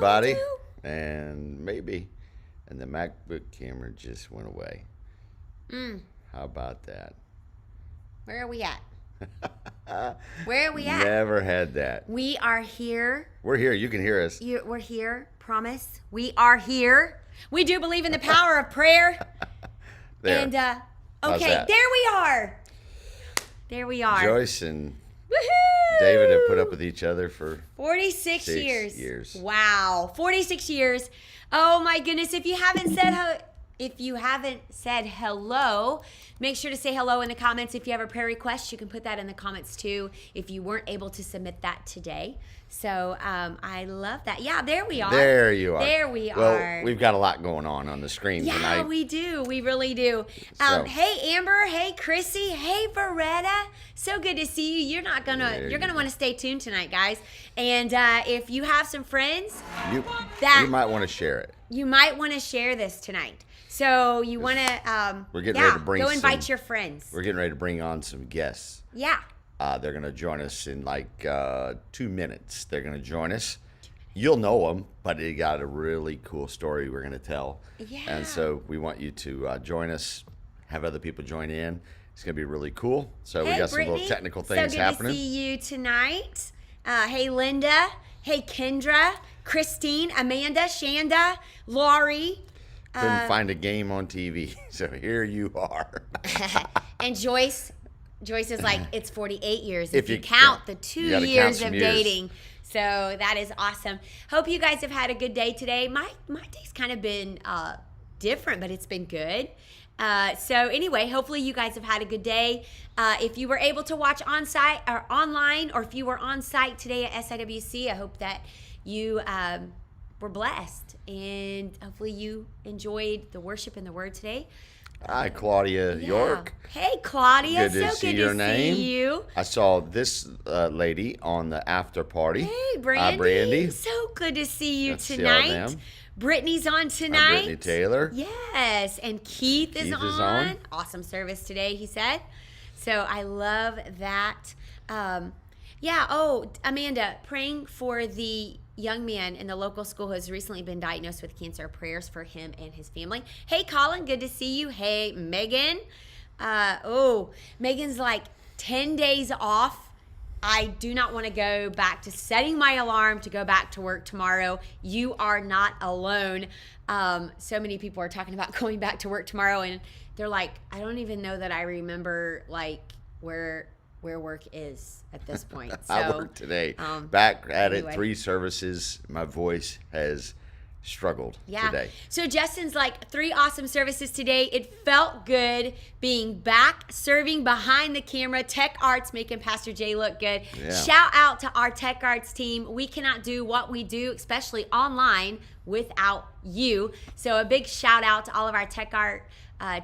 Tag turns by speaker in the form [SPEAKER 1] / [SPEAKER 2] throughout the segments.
[SPEAKER 1] everybody. And the MacBook camera just went away. How about that?
[SPEAKER 2] Where are we at? Where are we at?
[SPEAKER 1] Never had that.
[SPEAKER 2] We are here.
[SPEAKER 1] We're here. You can hear us.
[SPEAKER 2] We're here. Promise. We are here. We do believe in the power of prayer.
[SPEAKER 1] There.
[SPEAKER 2] And, okay, there we are. There we are.
[SPEAKER 1] Joyce and
[SPEAKER 2] Woohoo!
[SPEAKER 1] David have put up with each other for
[SPEAKER 2] 46 years.
[SPEAKER 1] 6 years.
[SPEAKER 2] Wow, 46 years. Oh my goodness! If you haven't said hello, make sure to say hello in the comments. If you have a prayer request, you can put that in the comments too. If you weren't able to submit that today, so I love that. Yeah, there we are.
[SPEAKER 1] There you are.
[SPEAKER 2] There we
[SPEAKER 1] well,
[SPEAKER 2] are.
[SPEAKER 1] We've got a lot going on the screen tonight.
[SPEAKER 2] Yeah, we do. We really do. Hey Amber. Hey Chrissy. Hey Veretta. So good to see you. You're gonna want to stay tuned tonight, guys. And if you have some friends,
[SPEAKER 1] you might want to share it.
[SPEAKER 2] You might want to share this tonight. So you want to
[SPEAKER 1] we're getting ready to bring
[SPEAKER 2] go invite your friends.
[SPEAKER 1] We're getting ready to bring on some guests.
[SPEAKER 2] Yeah.
[SPEAKER 1] They're going to join us in like 2 minutes. They're going to join us. You'll know them, but they got a really cool story we're going to tell.
[SPEAKER 2] Yeah.
[SPEAKER 1] And so we want you to join us, have other people join in. It's going to be really cool. So we got
[SPEAKER 2] Brittany,
[SPEAKER 1] some little technical things happening.
[SPEAKER 2] So good to see you tonight. Hey, Linda. Hey, Kendra. Christine. Amanda. Shanda. Laurie.
[SPEAKER 1] Couldn't find a game on TV, so here you are.
[SPEAKER 2] And Joyce is like, it's 48 years
[SPEAKER 1] if
[SPEAKER 2] you count the 2 years of
[SPEAKER 1] years.
[SPEAKER 2] dating. So that is awesome. Hope you guys have had a good day today. My day's kind of been different, but it's been good. So anyway, hopefully you guys have had a good day. If you were able to watch on site or online, or if you were on site today at SIWC, I hope that you were blessed, and hopefully you enjoyed the worship and the word today.
[SPEAKER 1] Hi, Claudia York.
[SPEAKER 2] Hey, Claudia.
[SPEAKER 1] Good to see your name. You. I saw this lady on the after party.
[SPEAKER 2] Hey, Brandy.
[SPEAKER 1] Brandy.
[SPEAKER 2] So good to see you
[SPEAKER 1] Let's
[SPEAKER 2] tonight.
[SPEAKER 1] See all them.
[SPEAKER 2] Brittany's on tonight.
[SPEAKER 1] Brittany Taylor.
[SPEAKER 2] Yes, and Keith is on. Awesome service today, he said. So I love that. Amanda, praying for the young man in the local school who has recently been diagnosed with cancer. Prayers for him and his family. Hey, Colin, good to see you. Hey, Megan. Megan's like 10 days off. I do not want to go back to setting my alarm to go back to work tomorrow. You are not alone. So many people are talking about going back to work tomorrow, and they're like, I don't even know that I remember like where work is at this point. So,
[SPEAKER 1] I worked today. Back at it, 3 services. My voice has struggled today.
[SPEAKER 2] So Justin's like, 3 awesome services today. It felt good being back, serving behind the camera. Tech Arts making Pastor Jay look good. Yeah. Shout out to our Tech Arts team. We cannot do what we do, especially online, without you. So a big shout out to all of our Tech Art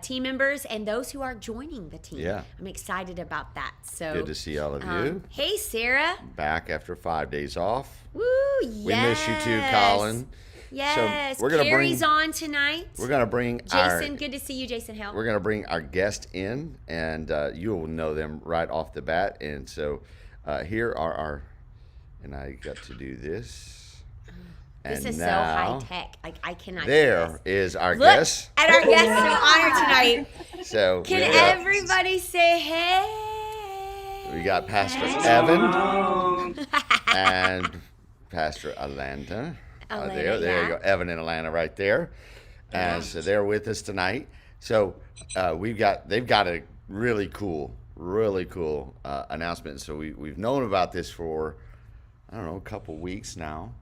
[SPEAKER 2] team members and those who are joining the team.
[SPEAKER 1] Yeah.
[SPEAKER 2] I'm excited about that. So
[SPEAKER 1] good to see all of you.
[SPEAKER 2] Hey, Sarah.
[SPEAKER 1] Back after 5 days off.
[SPEAKER 2] Woo, yes.
[SPEAKER 1] We miss you too, Colin.
[SPEAKER 2] Yes. So Carrie's on tonight.
[SPEAKER 1] We're going to bring
[SPEAKER 2] Jason, good to see you, Jason Hill.
[SPEAKER 1] We're going to bring our guest in, and you will know them right off the bat. And so here are and I got to do this.
[SPEAKER 2] This is so high tech. Like, I cannot.
[SPEAKER 1] There is our guest.
[SPEAKER 2] At our guest of honor tonight.
[SPEAKER 1] So
[SPEAKER 2] can everybody say hey?
[SPEAKER 1] We got Pastor Evan and Pastor Alanda. There you go. Evan and Alana right there. And so they're with us tonight. So they've got a really cool announcement. So we've known about this for, I don't know, a couple weeks now.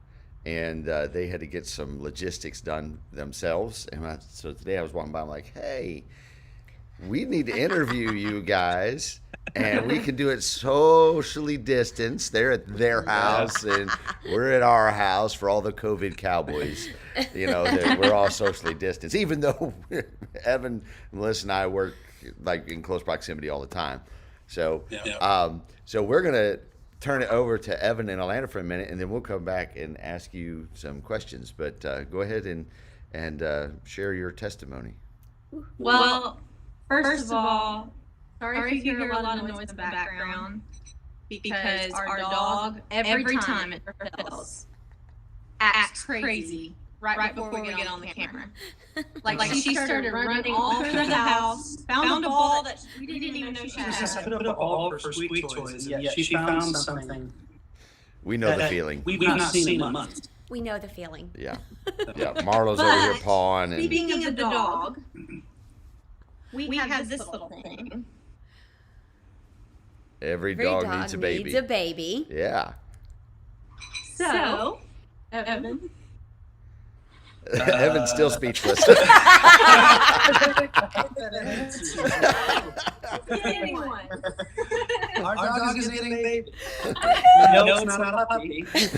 [SPEAKER 1] And they had to get some logistics done themselves. And so today I was walking by, I'm like, hey, we need to interview you guys. And we can do it socially distanced. They're at their house, and we're at our house for all the COVID cowboys. You know, we're all socially distanced, even though Evan, Melissa, and I work like in close proximity all the time. So, so we're going to turn it over to Evan and Alana for a minute, and then we'll come back and ask you some questions. But go ahead and share your testimony.
[SPEAKER 3] Well, first of all, sorry if you hear a lot of noise in the background, because our dog, every time it fails, acts crazy right before we get on the camera. Like she started running all through the house, found a ball that we didn't even know she had.
[SPEAKER 4] Just put up all of her squeak toys, and yet she found something.
[SPEAKER 1] We know the feeling.
[SPEAKER 4] We've not seen in months.
[SPEAKER 2] We know the feeling.
[SPEAKER 1] Yeah. Yeah. Marlo's over here pawing. And
[SPEAKER 3] Speaking of the dog, we have this little thing.
[SPEAKER 1] every dog needs a baby.
[SPEAKER 2] Needs a baby.
[SPEAKER 1] Yeah.
[SPEAKER 3] So, Evan.
[SPEAKER 1] Evan's still speechless.
[SPEAKER 3] Anyone.
[SPEAKER 4] Our dog is getting a baby.
[SPEAKER 3] No, it's not a puppy. He's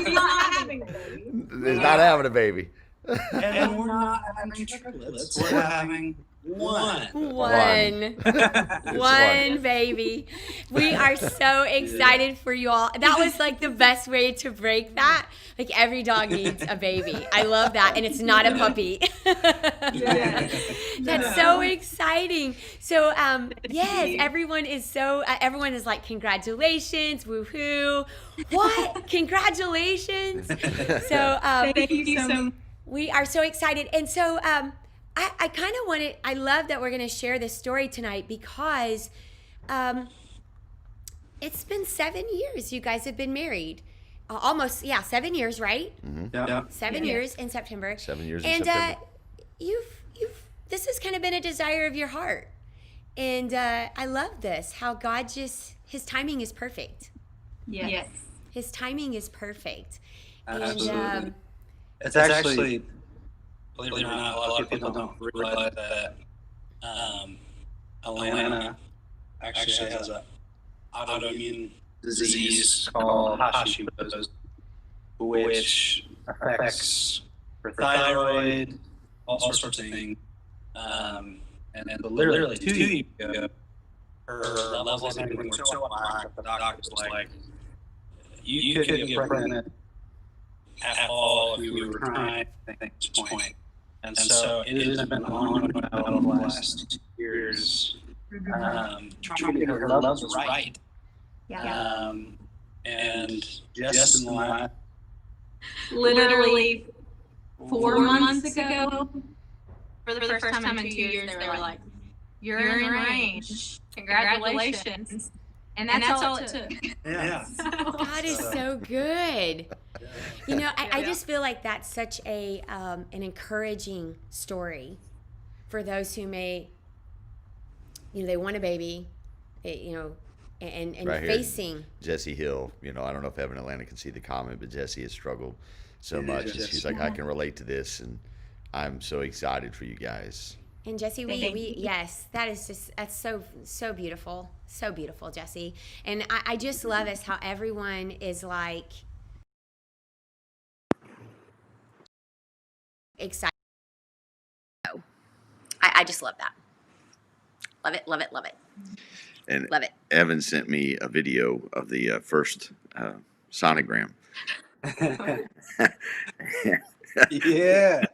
[SPEAKER 3] not having a baby.
[SPEAKER 1] He's not having a baby.
[SPEAKER 4] And we're not having triplets. We're having one.
[SPEAKER 2] One baby. We are so excited for you all. That was like the best way to break that. Like every dog needs a baby. I love that. And it's not a puppy. That's so exciting. So yes, everyone is like, congratulations, woohoo. What? Congratulations. So
[SPEAKER 3] Thank you so much.
[SPEAKER 2] we are so excited. And so I kind of I love that we're going to share this story tonight because it's been 7 years you guys have been married. Almost, 7 years, right?
[SPEAKER 1] Mm-hmm.
[SPEAKER 4] Yeah.
[SPEAKER 2] 7 years in September.
[SPEAKER 1] 7 years in
[SPEAKER 2] and
[SPEAKER 1] September.
[SPEAKER 2] this has kind of been a desire of your heart. And I love this, how God his timing is perfect.
[SPEAKER 3] Yes.
[SPEAKER 2] His timing is perfect.
[SPEAKER 4] Absolutely.
[SPEAKER 2] And
[SPEAKER 4] It's actually, believe it or not, a lot of people don't realize that Alana actually has an autoimmune disease called Hashimoto's, which affects her thyroid, all sorts of things. And literally 2 years ago, her levels and everything were so high, the doctor was like, you couldn't get pregnant at all if you were trying at this point. And so it has been an ongoing battle the last 2 years, trying to get her levels right.
[SPEAKER 3] Yeah.
[SPEAKER 4] And just in the last
[SPEAKER 3] Literally 4 months ago, for the first time in 2 years, they were like, "You're in range. Congratulations!" And that's all it took.
[SPEAKER 4] Yeah.
[SPEAKER 2] God is so good. You know, I just feel like that's such an encouraging story for those who may, they want a baby, and
[SPEAKER 1] Right here,
[SPEAKER 2] facing.
[SPEAKER 1] Jessie Hill, I don't know if Evan Atlanta can see the comment, but Jessie has struggled so much. And she's like, I can relate to this, and I'm so excited for you guys.
[SPEAKER 2] And Jessie, yes, that's so beautiful. So beautiful, Jessie. And I just love this, how everyone is like excited. I just love that. Love it, love it, love it.
[SPEAKER 1] And
[SPEAKER 2] Love it.
[SPEAKER 1] Evan sent me a video of the first sonogram.
[SPEAKER 4] Yeah.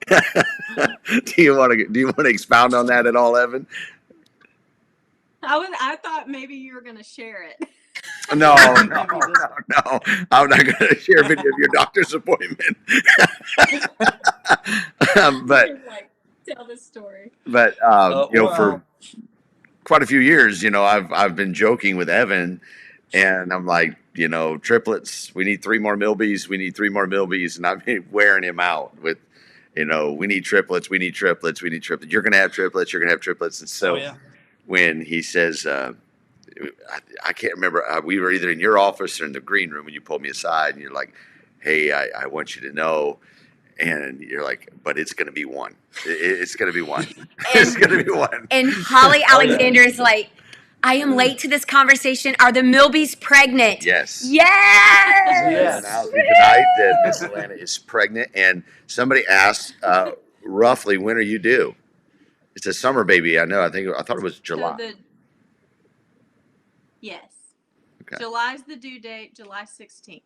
[SPEAKER 1] Do you want to expound on that at all, Evan?
[SPEAKER 3] I thought maybe you were going to share it.
[SPEAKER 1] No. I'm not going to share a video of your doctor's appointment. But
[SPEAKER 3] Tell this story.
[SPEAKER 1] But for quite a few years, I've been joking with Evan, and I'm like, triplets. We need 3 more Milbies. We need 3 more Milbies, and I've been wearing him out with, we need triplets. We need triplets. We need triplets. You're gonna have triplets. You're gonna have triplets. And so when he says, I can't remember. We were either in your office or in the green room, and you pulled me aside, and you're like, "Hey, I want you to know." And you're like, but it's going to be one. It's going to be one. It's going to be one.
[SPEAKER 2] And Holly Alexander is like, I am late to this conversation. Are the Milbies pregnant?
[SPEAKER 1] Yes.
[SPEAKER 2] Yes.
[SPEAKER 1] Announcing tonight that Miss Atlanta is pregnant. And somebody asked, roughly, when are you due? It's a summer baby. I know. I thought it was July.
[SPEAKER 3] Yes.
[SPEAKER 1] Okay.
[SPEAKER 3] July's the due date, July 16th.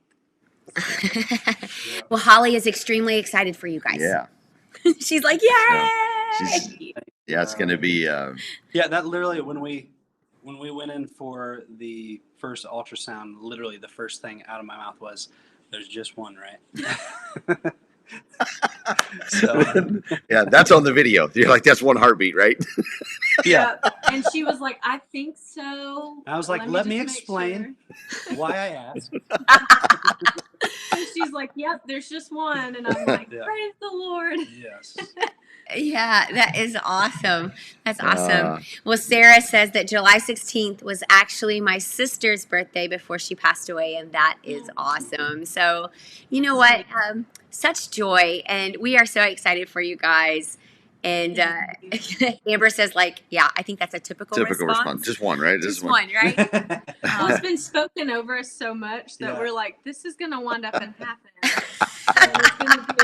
[SPEAKER 2] Well, Holly is extremely excited for you guys.
[SPEAKER 1] Yeah.
[SPEAKER 2] She's like, yay!
[SPEAKER 1] It's going to be.
[SPEAKER 4] That literally, when we went in for the first ultrasound, literally the first thing out of my mouth was, there's just one, right? So
[SPEAKER 1] Yeah, that's on the video. You're like, that's one heartbeat, right?
[SPEAKER 4] yeah,
[SPEAKER 3] And she was like, I think so.
[SPEAKER 4] I was like, let me
[SPEAKER 3] just make
[SPEAKER 4] explain why I asked.
[SPEAKER 3] sure." And she's like, yep, there's just one. And I'm like,
[SPEAKER 4] Yeah.
[SPEAKER 3] praise the Lord.
[SPEAKER 4] Yes.
[SPEAKER 2] Yeah, that is awesome. That's awesome.
[SPEAKER 1] Uh,
[SPEAKER 2] Well, Sarah says that July 16th was actually my sister's birthday before she passed away, and that is awesome. So, you know what? Such joy, and we are so excited for you guys. And Amber says, like, yeah, I think that's a typical response.
[SPEAKER 1] Just one, right?
[SPEAKER 2] Just one, right?
[SPEAKER 3] Well, it's been spoken over us so much that
[SPEAKER 4] Yeah.
[SPEAKER 3] we're like, this is going to wind up and happen. And it's going to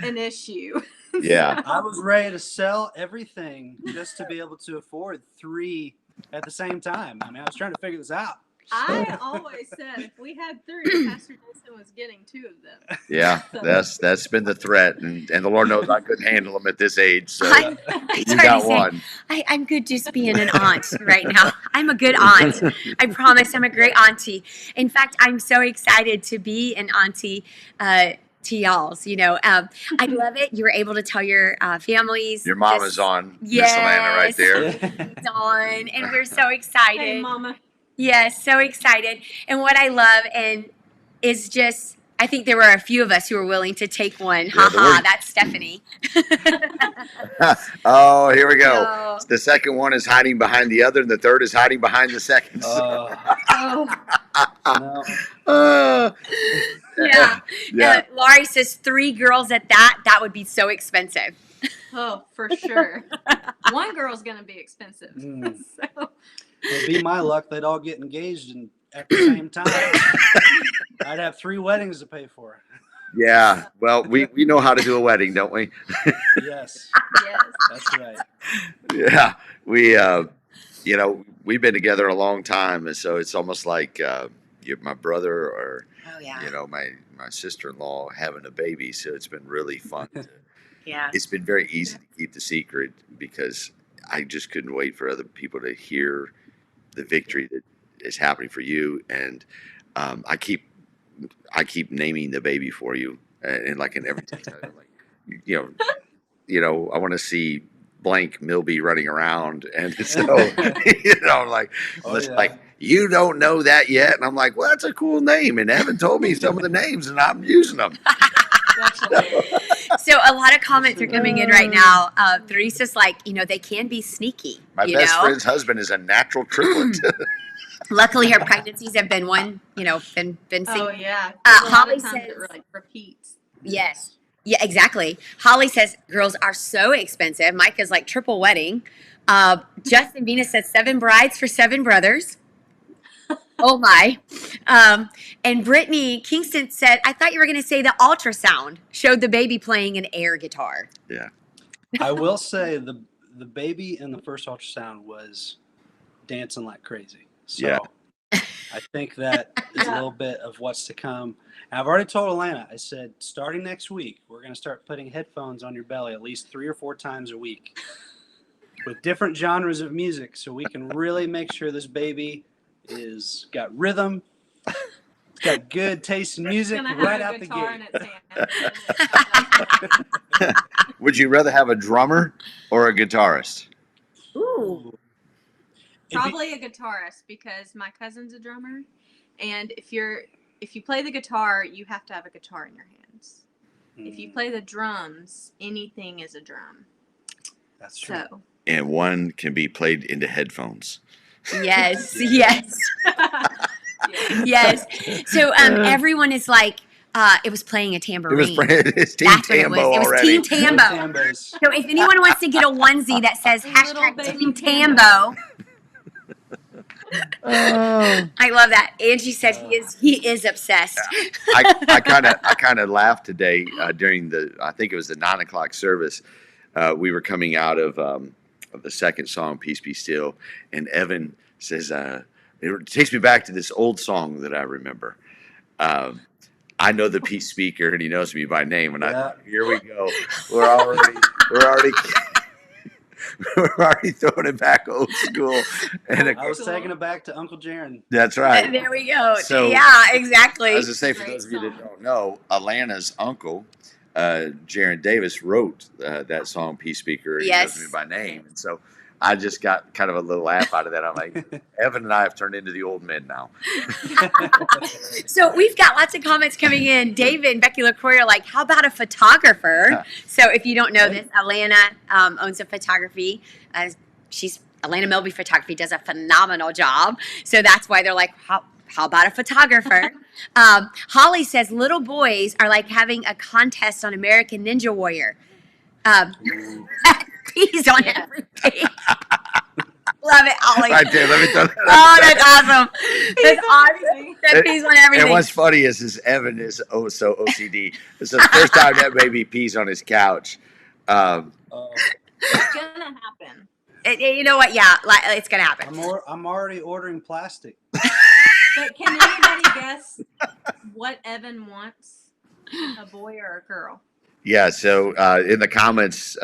[SPEAKER 3] be an issue.
[SPEAKER 1] Yeah.
[SPEAKER 4] I was ready to sell everything just to be able to afford 3 at the same time. I mean, I was trying to figure this out.
[SPEAKER 3] I always said if we had 3, Pastor Jason was getting 2 of them.
[SPEAKER 1] Yeah,
[SPEAKER 3] So-
[SPEAKER 1] that's been the threat, and the Lord knows I couldn't handle them at this age. So
[SPEAKER 2] I
[SPEAKER 1] you
[SPEAKER 2] started
[SPEAKER 1] got
[SPEAKER 2] saying,
[SPEAKER 1] one.
[SPEAKER 2] I'm good just being an aunt right now. I'm a good aunt. I promise I'm a great auntie. In fact, I'm so excited to be an auntie to y'all's. You know, I love it. You were able to tell your families.
[SPEAKER 1] Your mama's
[SPEAKER 2] just-
[SPEAKER 1] on, Miss Alana, right
[SPEAKER 2] Yes.
[SPEAKER 1] there.
[SPEAKER 2] It's on, and we're so excited.
[SPEAKER 3] Hey, Mama.
[SPEAKER 2] Yes, so excited. And what I love and is just, I think there were a few of us who were willing to take one.
[SPEAKER 1] Yeah,
[SPEAKER 2] Ha
[SPEAKER 1] the
[SPEAKER 2] ha,
[SPEAKER 1] word-
[SPEAKER 2] that's Stephanie.
[SPEAKER 1] Oh, here we go.
[SPEAKER 2] No.
[SPEAKER 1] The second one is hiding behind the other, and the third is hiding behind the second.
[SPEAKER 3] Oh,
[SPEAKER 4] No.
[SPEAKER 2] Yeah.
[SPEAKER 1] Yeah.
[SPEAKER 2] Laurie says 3 girls at that would be so expensive.
[SPEAKER 3] oh, for sure. One girl's going to be expensive.
[SPEAKER 4] Mm.
[SPEAKER 3] So,
[SPEAKER 4] It'd be my luck they'd all get engaged at the same time. I'd have 3 weddings to pay for.
[SPEAKER 1] Yeah. Well, we know how to do a wedding, don't we?
[SPEAKER 4] Yes,
[SPEAKER 3] yes.
[SPEAKER 4] that's right.
[SPEAKER 1] Yeah. We, we've been together a long time, and so it's almost like you're my brother or
[SPEAKER 2] Oh, yeah.
[SPEAKER 1] my sister-in-law having a baby. So it's been really fun.
[SPEAKER 2] Yeah.
[SPEAKER 1] It's been very easy to keep the secret because I just couldn't wait for other people to hear the victory that is happening for you. And I keep naming the baby for you, and like in every I'm like, I want to see blank Milby running around, and so like,
[SPEAKER 4] Oh,
[SPEAKER 1] it's
[SPEAKER 4] yeah.
[SPEAKER 1] like, you don't know that yet, and I'm like, well, that's a cool name, and Evan told me some of the names, and I'm using them.
[SPEAKER 3] That's hilarious.
[SPEAKER 2] So a lot of comments are coming in right now. Theresa's like, they can be sneaky.
[SPEAKER 1] My best friend's husband is a natural triplet.
[SPEAKER 2] Luckily, her pregnancies have been been
[SPEAKER 3] Oh, yeah.
[SPEAKER 2] Uh,
[SPEAKER 3] A lot
[SPEAKER 2] Holly
[SPEAKER 3] of times
[SPEAKER 2] says-
[SPEAKER 3] it like repeats.
[SPEAKER 2] Yes. Yeah, exactly. Holly says girls are so expensive. Micah's like triple wedding. Justin Venus says 7 brides for 7 brothers. Oh my. And Brittany Kingston said, I thought you were going to say the ultrasound showed the baby playing an air guitar.
[SPEAKER 1] Yeah.
[SPEAKER 4] I will say the baby in the first ultrasound was dancing like crazy. So
[SPEAKER 1] Yeah.
[SPEAKER 4] I think that is a little bit of what's to come. And I've already told Alana, I said, starting next week, we're going to start putting headphones on your belly at least 3 or 4 times a week with different genres of music so we can really make sure this baby is got rhythm, it's got good taste in music
[SPEAKER 3] Gonna have
[SPEAKER 4] right
[SPEAKER 3] a
[SPEAKER 4] out the
[SPEAKER 3] guitar in
[SPEAKER 4] gate.
[SPEAKER 3] its hand.
[SPEAKER 1] Would you rather have a drummer or a guitarist?
[SPEAKER 2] Ooh.
[SPEAKER 3] Probably a guitarist because my cousin's a drummer, and if you play the guitar, you have to have a guitar in your hands. If you play the drums, anything is a drum.
[SPEAKER 4] That's true.
[SPEAKER 3] So
[SPEAKER 1] And one can be played into headphones.
[SPEAKER 2] Yes. Yes.
[SPEAKER 3] yeah.
[SPEAKER 2] Yes. So everyone is like, it was playing a
[SPEAKER 1] It
[SPEAKER 2] tambourine.
[SPEAKER 1] was it's Team
[SPEAKER 2] That's what it
[SPEAKER 1] Tambo
[SPEAKER 2] was. It was
[SPEAKER 1] already.
[SPEAKER 2] Team Tambo.
[SPEAKER 4] Tambos.
[SPEAKER 2] So if anyone wants to get a onesie that says
[SPEAKER 3] Little
[SPEAKER 2] hashtag
[SPEAKER 3] baby
[SPEAKER 2] Team
[SPEAKER 3] Tambo.
[SPEAKER 2] Tambo, I love that. Angie said he is obsessed.
[SPEAKER 1] I kind of laughed today during I think it was the 9:00 service. We were coming out of the second song, "Peace Be Still," and Evan says, "It takes me back to this old song that I remember." I know the peace speaker, and he knows me by name. And I
[SPEAKER 4] Yeah.
[SPEAKER 1] thought, here we go. We're already we're already throwing it back old school. And
[SPEAKER 4] I was taking it back to Uncle Jaron.
[SPEAKER 1] that's right.
[SPEAKER 2] There we go.
[SPEAKER 1] So-
[SPEAKER 2] yeah, exactly.
[SPEAKER 1] I was gonna say, for
[SPEAKER 3] Great
[SPEAKER 1] those of you that
[SPEAKER 3] song.
[SPEAKER 1] don't know, Alana's uncle, Jaron Davis, wrote that song "Peace Speaker." He
[SPEAKER 2] Yes.
[SPEAKER 1] knows me by name, and so I just got kind of a little laugh out of that. I'm like, Evan and I have turned into the old men now.
[SPEAKER 2] So we've got lots of comments coming in. David and Becky LaCroix are like, how about a photographer?
[SPEAKER 1] Huh.
[SPEAKER 2] So if you don't know this, Alana owns a photography. Alana Milby Photography does a phenomenal job. So that's why they're like, how about a photographer? Holly says little boys are like having a contest on American Ninja Warrior. Peas on everything. Love it, Holly.
[SPEAKER 1] Right there, let me throw that.
[SPEAKER 2] Oh, that's awesome. That's
[SPEAKER 3] on
[SPEAKER 2] awesome.
[SPEAKER 3] everything.
[SPEAKER 2] That peas on everything.
[SPEAKER 1] And what's funny is Evan is so OCD. It's the first time that baby pees on his couch.
[SPEAKER 3] It's gonna happen.
[SPEAKER 2] You know what? Yeah, it's gonna happen.
[SPEAKER 4] I'm already ordering plastic.
[SPEAKER 3] But can anybody guess what Evan wants? A boy or a girl?
[SPEAKER 1] Yeah. So in the comments,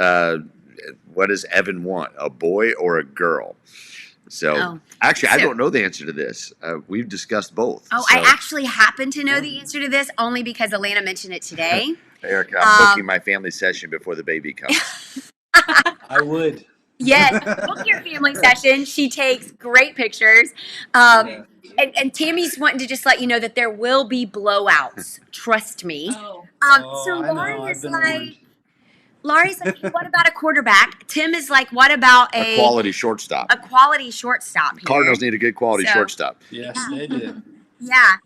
[SPEAKER 1] what does Evan want? A boy or a girl? So actually, I don't know the answer to this. We've discussed both.
[SPEAKER 2] Oh,
[SPEAKER 1] so,
[SPEAKER 2] I actually happen to know the answer to this only because Alana mentioned it today.
[SPEAKER 1] Erica, I'm booking my family session before the baby comes.
[SPEAKER 4] I would.
[SPEAKER 2] Yes, book your family session. She takes great pictures.
[SPEAKER 4] Yeah.
[SPEAKER 2] And Tammy's wanting to just let you know that there will be blowouts. Trust me.
[SPEAKER 3] Oh,
[SPEAKER 2] So
[SPEAKER 4] I know,
[SPEAKER 2] Laurie
[SPEAKER 4] I've
[SPEAKER 2] is
[SPEAKER 4] been
[SPEAKER 2] like,
[SPEAKER 4] warned.
[SPEAKER 2] Laurie's like, hey, what about a quarterback? Tim is like, what about
[SPEAKER 1] A quality shortstop.
[SPEAKER 2] a quality shortstop here?
[SPEAKER 1] Cardinals need a good quality
[SPEAKER 2] So-
[SPEAKER 1] shortstop.
[SPEAKER 4] Yes, they did.
[SPEAKER 2] Yeah.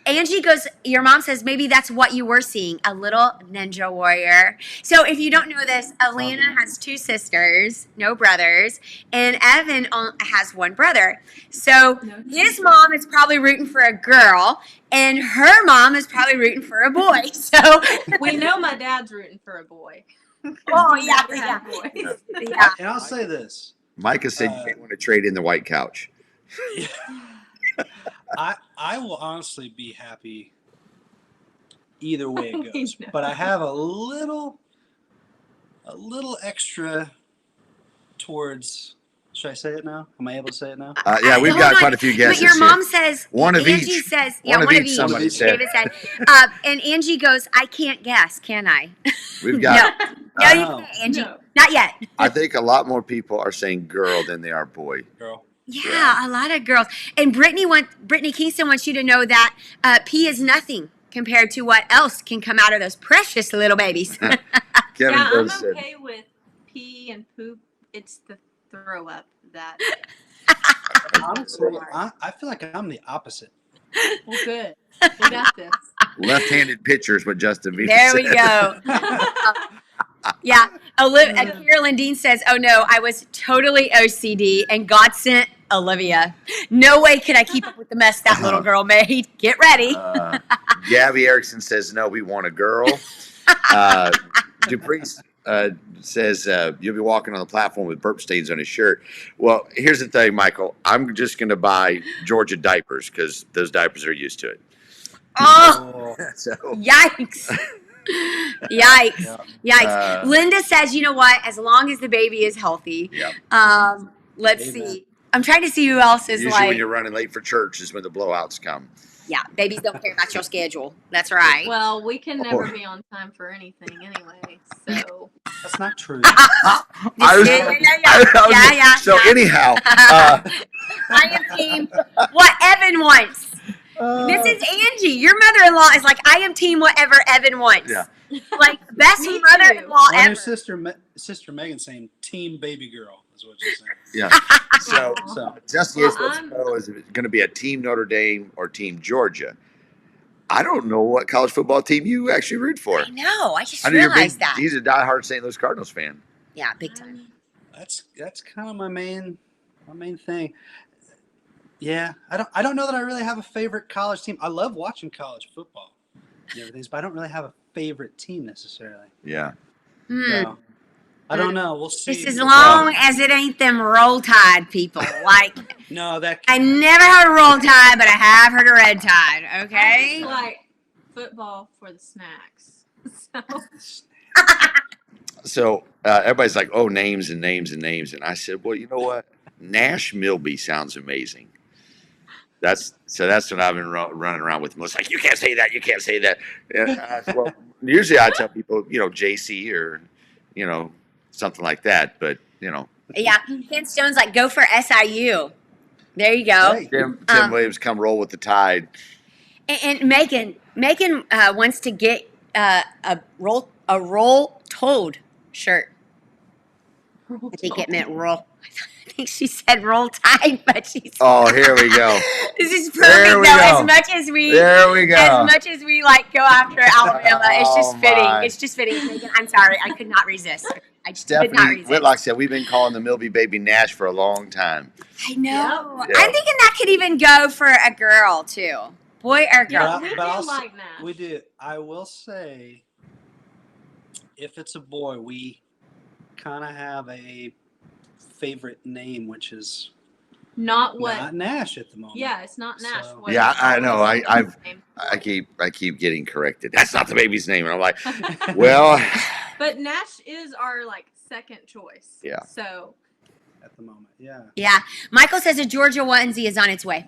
[SPEAKER 2] Angie goes, your mom says maybe that's what you were seeing, a little ninja warrior. So if you don't know this, Alana has two sisters, no brothers, and Evan has one brother. So his mom is probably rooting for a girl, and her mom is probably rooting for a boy. So
[SPEAKER 3] we know my dad's rooting for a boy.
[SPEAKER 2] oh
[SPEAKER 3] We
[SPEAKER 2] yeah,
[SPEAKER 3] never
[SPEAKER 2] yeah,
[SPEAKER 3] had boys.
[SPEAKER 2] yeah.
[SPEAKER 4] And I'll say this.
[SPEAKER 1] Micah said you didn't want to trade in the white couch.
[SPEAKER 4] I will honestly be happy either way it
[SPEAKER 3] We
[SPEAKER 4] goes.
[SPEAKER 3] know.
[SPEAKER 4] But I have a little extra towards. Should I say it now? Am I able to say it now?
[SPEAKER 1] Yeah, we've
[SPEAKER 2] Hold
[SPEAKER 1] got
[SPEAKER 2] on.
[SPEAKER 1] quite a few guesses
[SPEAKER 2] But your
[SPEAKER 1] here.
[SPEAKER 2] mom says
[SPEAKER 1] One of
[SPEAKER 2] Angie
[SPEAKER 1] each.
[SPEAKER 2] says
[SPEAKER 1] One of
[SPEAKER 2] one of
[SPEAKER 1] each,
[SPEAKER 2] each.
[SPEAKER 1] somebody said.
[SPEAKER 2] David said, and Angie goes, I can't guess, can I?
[SPEAKER 1] We've got.
[SPEAKER 2] No, you
[SPEAKER 4] No.
[SPEAKER 2] can't, Angie.
[SPEAKER 3] No.
[SPEAKER 2] Not yet.
[SPEAKER 1] I think a lot more people are saying girl than they are boy.
[SPEAKER 4] Girl.
[SPEAKER 2] Yeah, a lot of girls. And Brittany Kingston wants you to know that pee is nothing compared to what else can come out of those precious little babies.
[SPEAKER 1] Kevin
[SPEAKER 3] Yeah, I'm
[SPEAKER 1] Rose said,
[SPEAKER 3] okay with pee and poop. It's the throw up that.
[SPEAKER 4] Honestly, I feel like I'm the opposite.
[SPEAKER 3] Well, good. We got this.
[SPEAKER 1] left-handed pitchers, what Justin Bieber
[SPEAKER 2] There
[SPEAKER 1] said.
[SPEAKER 2] we go. Yeah. Carolyn Dean says, oh no, I was totally OCD and God sent Olivia. No way could I keep up with the mess that little girl made. Get ready.
[SPEAKER 1] Gabby Erickson says, no, we want a girl. Dupree says, you'll be walking on the platform with burp stains on his shirt. Well, here's the thing, Michael. I'm just going to buy Georgia diapers because those diapers are used to it.
[SPEAKER 2] Oh,
[SPEAKER 1] So,
[SPEAKER 2] yikes. Yikes.
[SPEAKER 4] Yeah.
[SPEAKER 2] Yikes. Linda says, you know what? As long as the baby is healthy.
[SPEAKER 1] yeah.
[SPEAKER 2] Let's
[SPEAKER 4] Amen.
[SPEAKER 2] see. I'm trying to see who else is
[SPEAKER 1] Usually when
[SPEAKER 2] like,
[SPEAKER 1] you're running late for church is when the blowouts come.
[SPEAKER 2] yeah, babies don't care about your schedule. That's right.
[SPEAKER 3] Well, we can never be on time for anything anyway. So
[SPEAKER 4] That's not true.
[SPEAKER 1] I was-
[SPEAKER 2] Yeah.
[SPEAKER 1] So anyhow,
[SPEAKER 2] I am team what Evan wants. This is Angie. Your mother-in-law is like, I am team whatever Evan wants.
[SPEAKER 1] Yeah.
[SPEAKER 2] Like, best
[SPEAKER 3] Me too.
[SPEAKER 2] mother-in-law
[SPEAKER 4] Well,
[SPEAKER 2] ever.
[SPEAKER 4] your sister Megan saying team baby girl is what you're saying.
[SPEAKER 1] yeah. So
[SPEAKER 4] So
[SPEAKER 1] Justin Yates wants to know, is it going to be a team Notre Dame or team Georgia? I don't know what college football team you actually root for.
[SPEAKER 2] I know. I just
[SPEAKER 1] I know you're
[SPEAKER 2] realized
[SPEAKER 1] big,
[SPEAKER 2] that.
[SPEAKER 1] he's a diehard St. Louis Cardinals fan.
[SPEAKER 2] Yeah, big time.
[SPEAKER 4] that's kind of my main thing. Yeah, I don't know that I really have a favorite college team. I love watching college football and everything, but I don't really have a favorite team necessarily.
[SPEAKER 1] Yeah.
[SPEAKER 4] So, I don't know. We'll see.
[SPEAKER 2] Just as long as it ain't them Roll Tide people. Like,
[SPEAKER 4] No, that
[SPEAKER 2] I never heard of Roll Tide, but I have heard of Red Tide.
[SPEAKER 3] I
[SPEAKER 2] Okay.
[SPEAKER 3] just like football for the snacks. So
[SPEAKER 1] So everybody's like, oh, names and names and names. And I said, well, you know what? Nash Milby sounds amazing. That's what I've been running around with. It's like, you can't say that. You can't say that. Well, usually I tell people, JC or, something like that. But,
[SPEAKER 2] Yeah. Ken Stone's like, go for SIU. There you go.
[SPEAKER 4] Hey.
[SPEAKER 1] Tim Williams, come roll with the tide.
[SPEAKER 2] And Megan wants to get a roll toad shirt. I think it meant roll. I think she said roll tide, but she's.
[SPEAKER 1] Oh, here we go.
[SPEAKER 2] This is
[SPEAKER 1] There
[SPEAKER 2] perfect
[SPEAKER 1] we
[SPEAKER 2] though.
[SPEAKER 1] go.
[SPEAKER 2] As much as we like go after Alabama, it's just
[SPEAKER 1] Oh,
[SPEAKER 2] fitting.
[SPEAKER 1] my.
[SPEAKER 2] It's just fitting. Megan, I'm sorry, I could not resist. I could not
[SPEAKER 1] Stephanie
[SPEAKER 2] resist.
[SPEAKER 1] Whitlock said, we've been calling the Milby baby Nash for a long time.
[SPEAKER 2] I know.
[SPEAKER 1] Yep.
[SPEAKER 2] I'm thinking that could even go for a girl too, boy or girl.
[SPEAKER 3] Yeah, we do
[SPEAKER 4] I'll
[SPEAKER 3] like Nash.
[SPEAKER 4] We do. I will say, if it's a boy, we kind of have a favorite name, which is
[SPEAKER 3] Not what.
[SPEAKER 4] not Nash at the moment.
[SPEAKER 3] Yeah, it's not Nash.
[SPEAKER 4] So-
[SPEAKER 3] What
[SPEAKER 1] Yeah,
[SPEAKER 3] is
[SPEAKER 1] I know.
[SPEAKER 3] always
[SPEAKER 1] I've-
[SPEAKER 3] the name.
[SPEAKER 1] I keep getting corrected. That's not the baby's name. And I'm like, well,
[SPEAKER 3] But Nash is our like second choice.
[SPEAKER 1] Yeah.
[SPEAKER 3] So
[SPEAKER 4] At the moment, yeah.
[SPEAKER 2] Yeah. Michael says a Georgia onesie is on its way.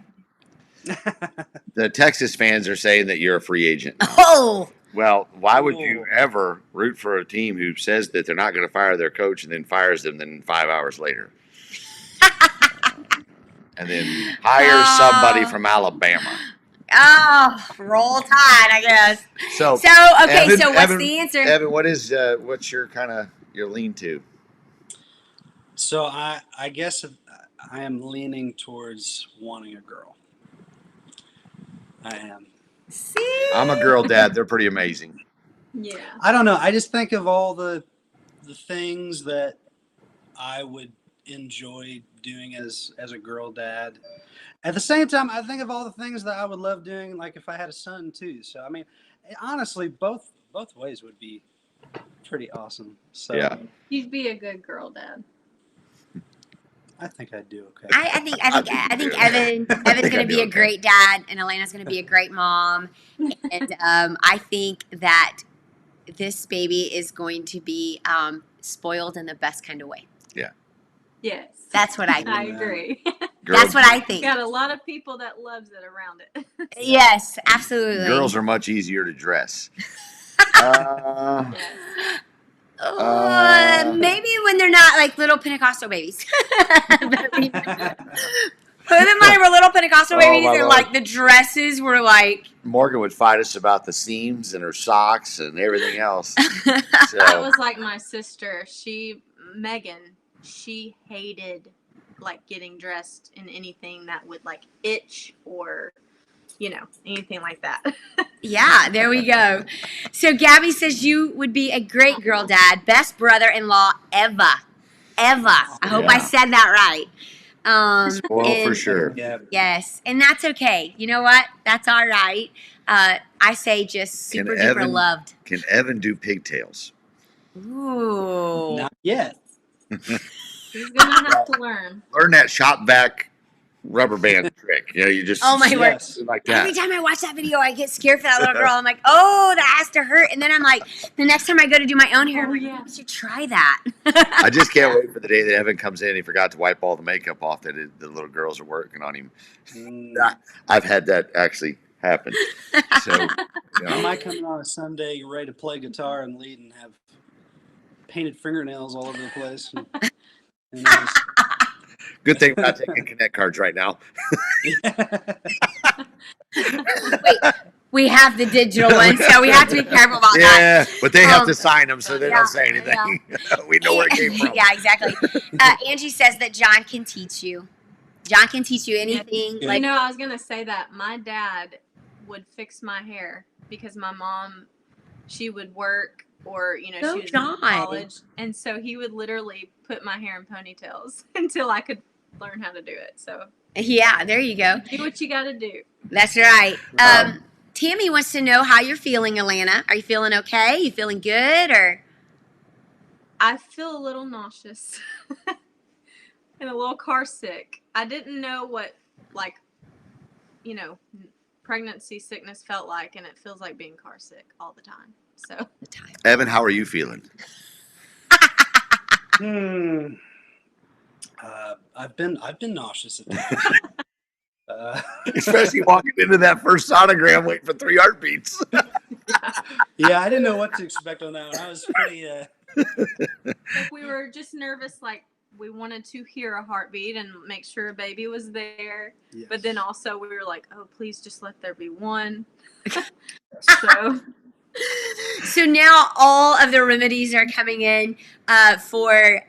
[SPEAKER 1] the Texas fans are saying that you're a free agent.
[SPEAKER 2] Oh.
[SPEAKER 1] Well, why would you ever root for a team who says that they're not going to fire their coach and then fires them then 5 hours later? And then hire somebody from Alabama.
[SPEAKER 2] Oh, roll tide, I guess.
[SPEAKER 1] So,
[SPEAKER 2] So, okay,
[SPEAKER 1] Evan-
[SPEAKER 2] so what's
[SPEAKER 1] Evan-
[SPEAKER 2] the answer?
[SPEAKER 1] Evan, what's your your lean to?
[SPEAKER 4] So I guess I am leaning towards wanting a girl. I am.
[SPEAKER 2] See?
[SPEAKER 1] I'm a girl dad. They're pretty amazing.
[SPEAKER 3] yeah.
[SPEAKER 4] I don't know. I just think of all the things that I would enjoy doing as a girl dad. At the same time, I think of all the things that I would love doing, like if I had a son too. So I mean, honestly, both ways would be pretty awesome. So
[SPEAKER 1] Yeah.
[SPEAKER 3] You'd be a good girl, Dad.
[SPEAKER 4] I think I'd do okay.
[SPEAKER 2] I think Evan's
[SPEAKER 1] think
[SPEAKER 2] going to
[SPEAKER 1] I'd
[SPEAKER 2] be
[SPEAKER 1] do
[SPEAKER 2] a
[SPEAKER 1] okay.
[SPEAKER 2] great dad, and Elena's going to be a great mom, and I think that this baby is going to be spoiled in the best kind of way.
[SPEAKER 3] Yes.
[SPEAKER 2] That's what I think.
[SPEAKER 3] I agree.
[SPEAKER 2] That's what I think.
[SPEAKER 3] Got a lot of people that loves it around it.
[SPEAKER 2] Yes, absolutely.
[SPEAKER 1] Girls are much easier to dress.
[SPEAKER 3] Yes.
[SPEAKER 2] Maybe when they're not like little Pentecostal babies. Both of mine were little Pentecostal
[SPEAKER 1] Oh,
[SPEAKER 2] babies,
[SPEAKER 1] my
[SPEAKER 2] and
[SPEAKER 1] Lord.
[SPEAKER 2] like the dresses were like.
[SPEAKER 1] Morgan would fight us about the seams and her socks and everything else.
[SPEAKER 3] That
[SPEAKER 1] So,
[SPEAKER 3] was like my sister. Megan, she hated like getting dressed in anything that would like itch or, anything like that.
[SPEAKER 2] Yeah, there we go. So Gabby says you would be a great girl dad, best brother-in-law ever. I hope I
[SPEAKER 1] Yeah.
[SPEAKER 2] said that right.
[SPEAKER 1] well, for
[SPEAKER 2] and-
[SPEAKER 1] sure.
[SPEAKER 4] Yeah.
[SPEAKER 2] Yes, and that's okay. You know what? That's all right. I say just super duper
[SPEAKER 1] Evan-
[SPEAKER 2] loved.
[SPEAKER 1] Can Evan do pigtails?
[SPEAKER 2] Ooh.
[SPEAKER 4] Not yet.
[SPEAKER 3] He's gonna have to learn.
[SPEAKER 1] Learn that shop vac rubber band trick. You just
[SPEAKER 2] Oh, my word.
[SPEAKER 4] Yes.
[SPEAKER 1] like that.
[SPEAKER 2] Every time I watch that video, I get scared for that little girl. I'm like, oh, that has to hurt. And then I'm like, the next time I go to do my own hair, I'm like,
[SPEAKER 3] yeah.
[SPEAKER 2] I should try that.
[SPEAKER 1] I just can't wait for the day that Evan comes in and he forgot to wipe all the makeup off that the little girls are working on him.
[SPEAKER 4] Mm,
[SPEAKER 1] I've had that actually happen. So,
[SPEAKER 4] I might come on a Sunday, you're ready to play guitar and lead and have painted fingernails all over the place. And just-
[SPEAKER 1] good thing we're not taking Connect cards right now.
[SPEAKER 2] Wait, we have the digital one, so we have to be careful about that.
[SPEAKER 1] Yeah, but they have
[SPEAKER 2] Um,
[SPEAKER 1] to sign them, so they
[SPEAKER 2] yeah,
[SPEAKER 1] don't say anything. We know where it came from.
[SPEAKER 2] Yeah, exactly. Angie says that John can teach you. John can teach you anything.
[SPEAKER 4] Yeah.
[SPEAKER 2] Like,
[SPEAKER 3] I was gonna say that my dad would fix my hair because my mom, she would work or
[SPEAKER 2] Go
[SPEAKER 3] she was
[SPEAKER 2] John.
[SPEAKER 3] in college, and so he would literally put my hair in ponytails until I could learn how to do it. So
[SPEAKER 2] yeah, there you go.
[SPEAKER 3] do what you got to do.
[SPEAKER 2] That's right. Tammy wants to know how you're feeling, Alana. Are you feeling okay? You feeling good or?
[SPEAKER 3] I feel a little nauseous and a little car sick. I didn't know what pregnancy sickness felt like, and it feels like being car sick all the time. So
[SPEAKER 1] Evan, how are you feeling?
[SPEAKER 4] I've been nauseous at times.
[SPEAKER 1] Especially walking into that first sonogram waiting for 3 heartbeats.
[SPEAKER 4] Yeah, I didn't know what to expect on that one. I was pretty.
[SPEAKER 3] Like we were just nervous, like we wanted to hear a heartbeat and make sure a baby was there.
[SPEAKER 4] Yes.
[SPEAKER 3] But then also we were like, oh, please just let there be one. So
[SPEAKER 2] So now all of the remedies are coming in for